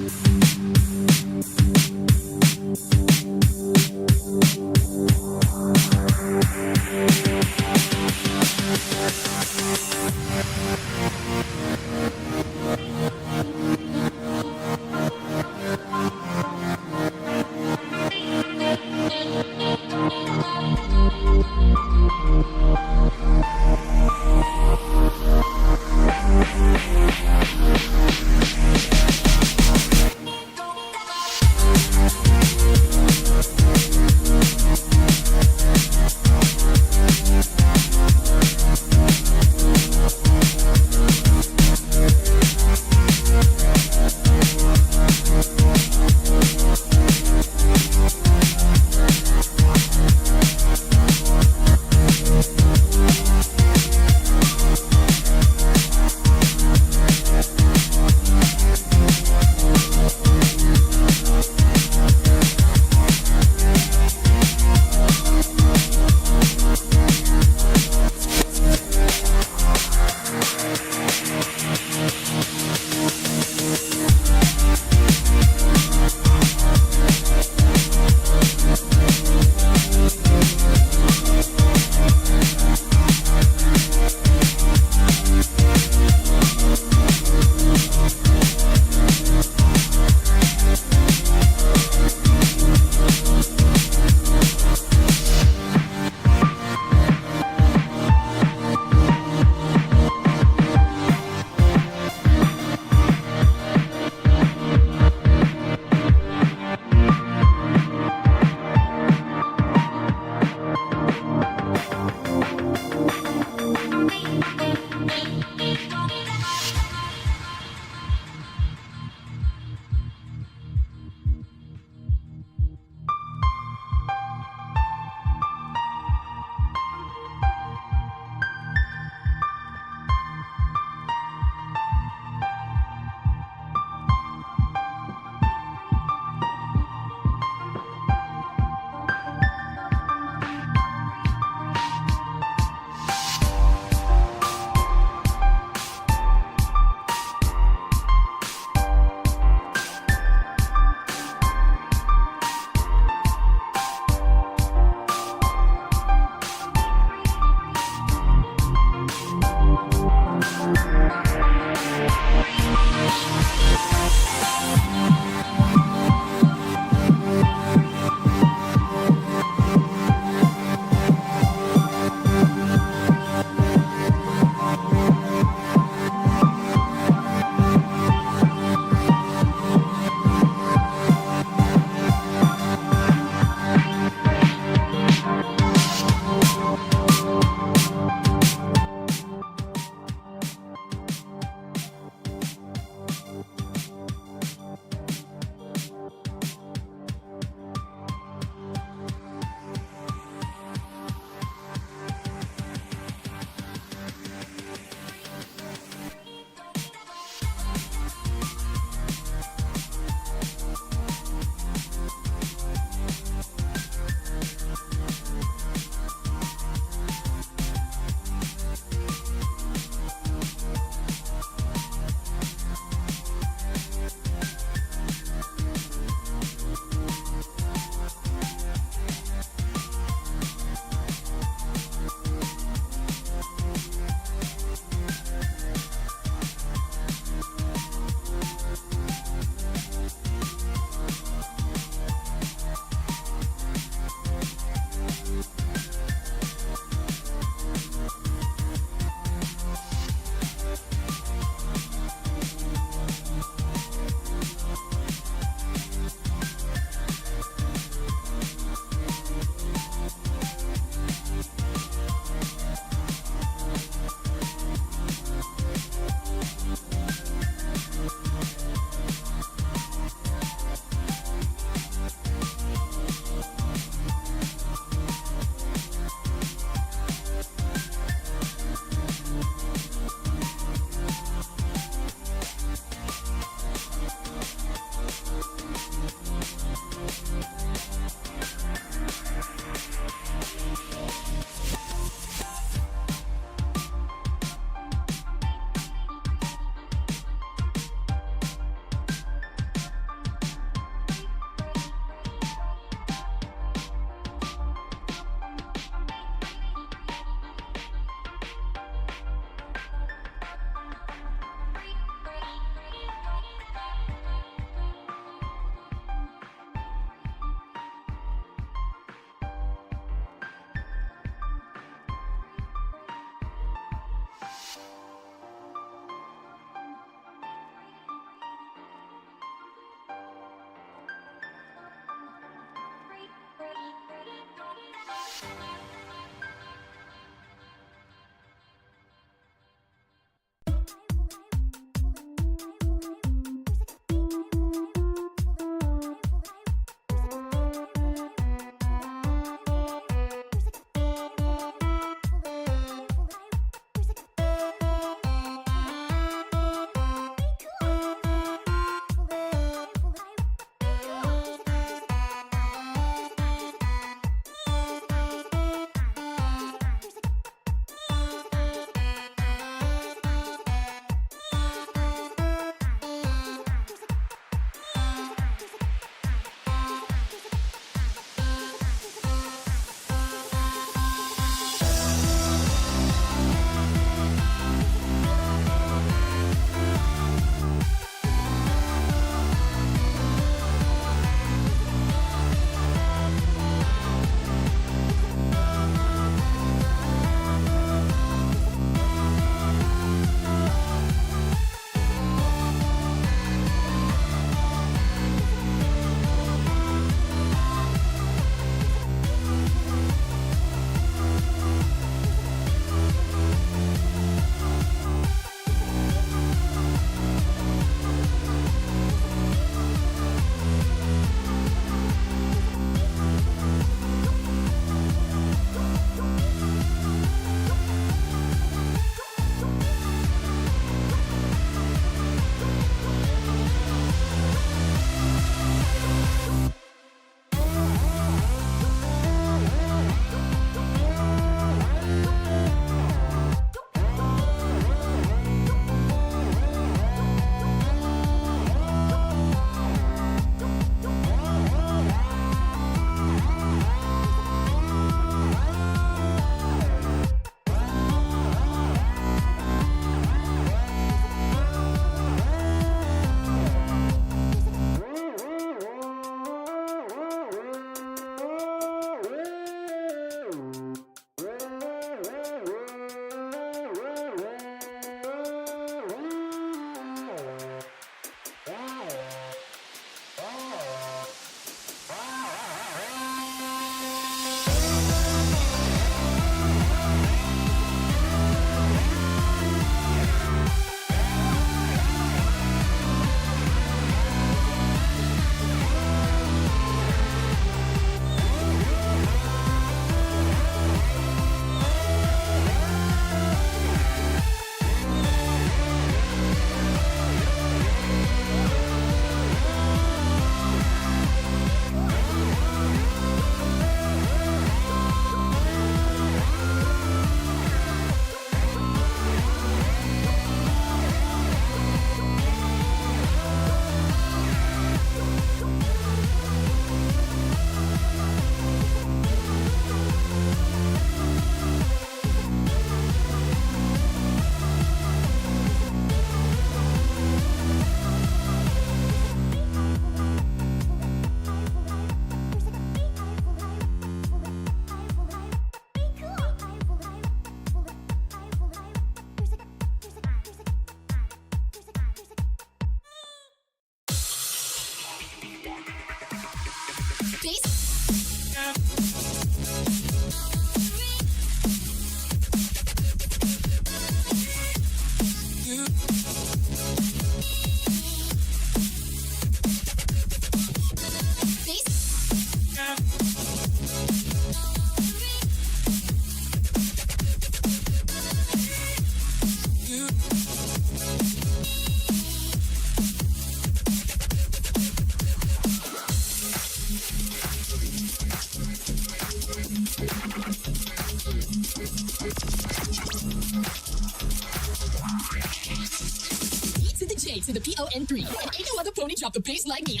To the J to the P-O-N-3. And ain't no other pony drop the bass like me.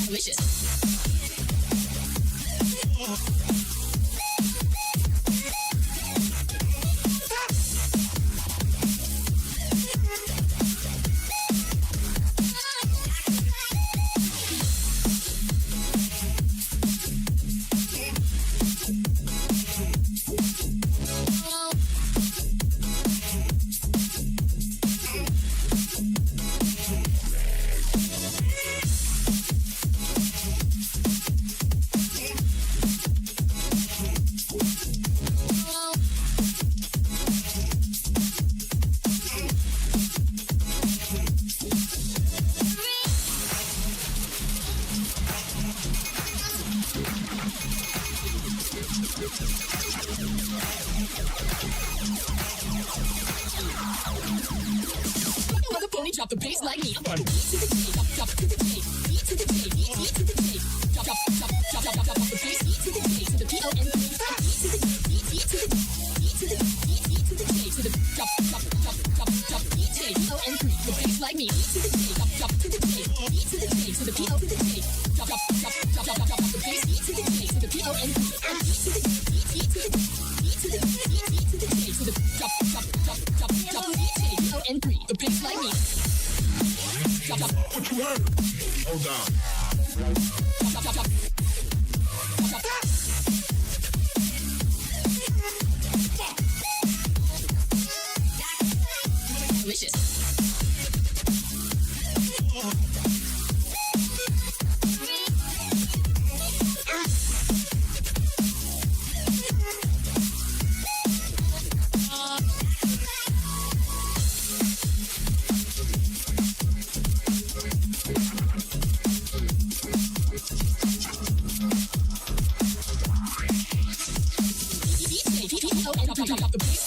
Delicious. Mother pony drop the bass like me. Drop to the J, drop to the J, D to the J, D to the J. Drop the bass, D to the J, to the P-O-N-3. D to the J, D to the D to the J, to the drop D-J, P-O-N-3. The bass like me. D to the J, drop to the J, D to the J, to the P-O to the J. Drop the bass, D to the J, to the P-O-N-3. D to the J, D to the D to the J, to the drop D-J, P-O-N-3. The bass like me. What you heard? Hold on. Delicious. Drop the bass.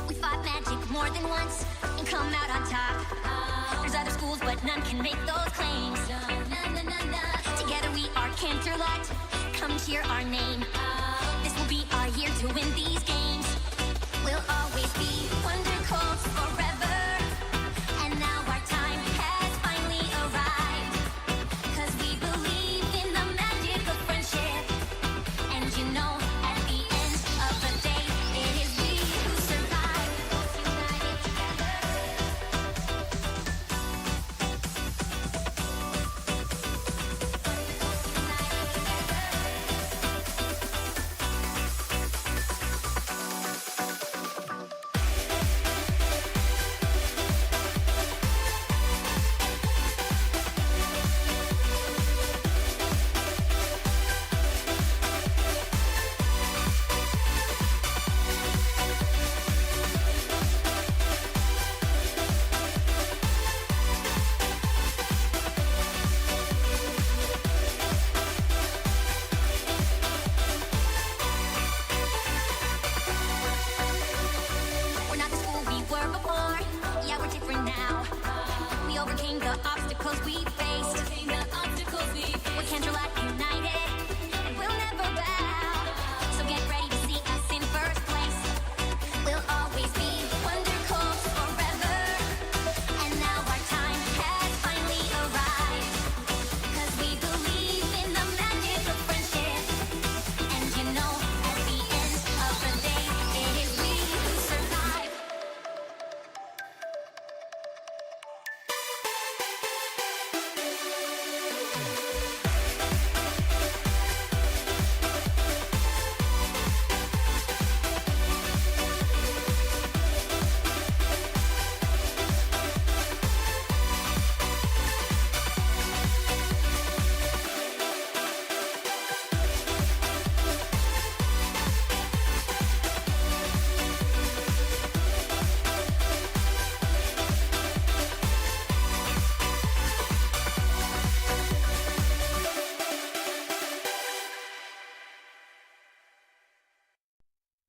We fought magic more than once and come out on top. There's other schools, but none can make those claims. Together we are Canterlot. Come cheer our name. This will be our year to win these games. We'll always be Wonder Colts forever. And now our time has finally arrived. 'Cause we believe in the magic of friendship. And you know, at the end of the day, it is we who survive. United together.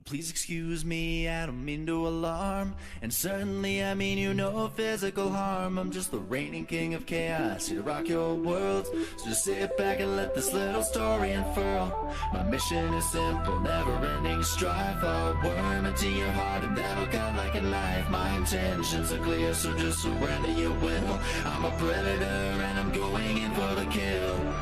please excuse me, I don't mean to alarm. And certainly I mean you no physical harm. I'm just the reigning king of chaos, here to rock your world. So just sit back and let this little story unfurl. My mission is simple, never-ending strife. I'll worm into your heart and that'll cut like a knife. My intentions are clear, so just surrender your will. I'm a predator and I'm going in for the kill.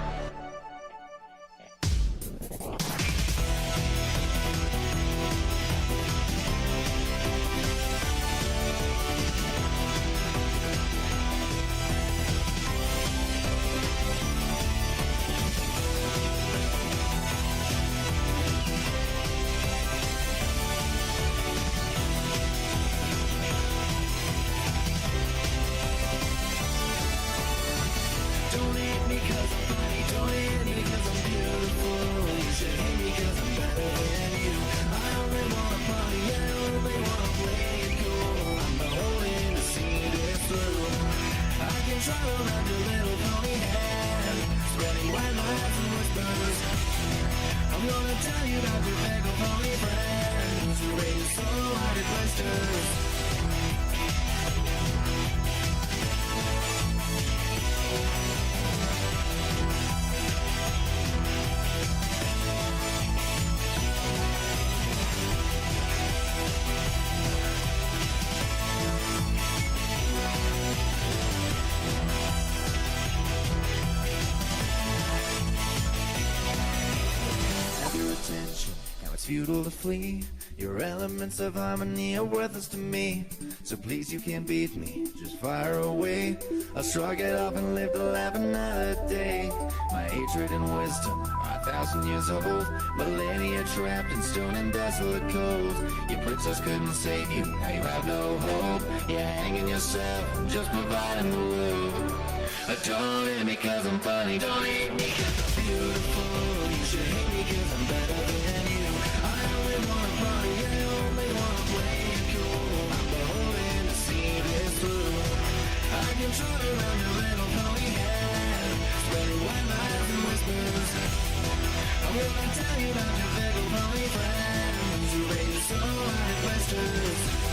Futile to flee. Your elements of harmony are worthless to me. So please, you can't beat me, just fire away. I'll shrug it off and live to laugh another day. My hatred and wisdom are 1,000 years old, millennia trapped in stone and desolate cold. Your princess couldn't save you, now you have no hope. You're hanging yourself, just providing the rope. Don't hate me cause I'm funny, don't hate me cause I'm beautiful. You should hate me cause I'm better than you. I only wanna party, I only wanna play it cool. I'm beholden to see this through. I can trot around your little pony head, spreading white lies and whispers. I'm gonna tell you about your little pony friends who raise you so high at questions.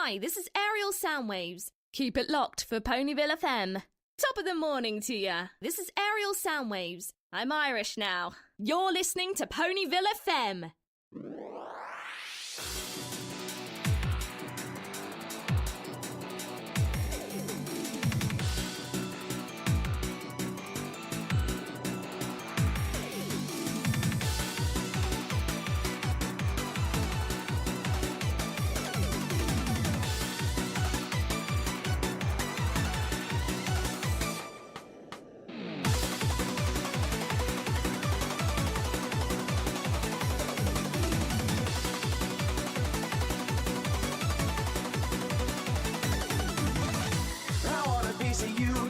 Hi, this is Aerial Soundwaves. Keep it locked for Ponyville FM. Top of the morning to ya. This is Aerial Soundwaves. I'm Irish now. You're listening to Ponyville FM.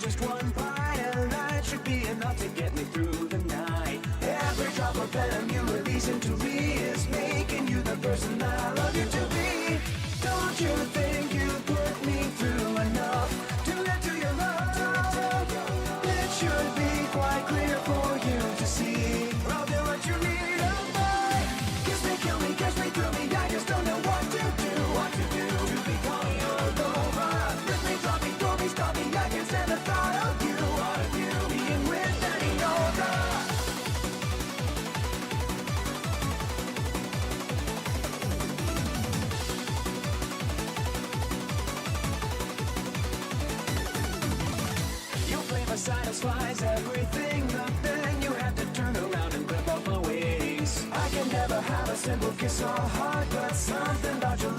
Just one bite of light should be enough to get me through the night. Every drop of venom you release into me is making you the person I love you to be. Don't you think you put me through enough to let to your love? It should be quite clear for you to see. I'll do what you need of me. Kiss me, kill me, catch me, thrill me. I just don't know what to do. What to do to become your lover? Rip me, drop me, throw me, stop me. I can't stand the thought of you being with any other. Your flavor satisfies everything, but then you have to turn around and clip off my wings. I can never have a simple kiss or heart, but something about your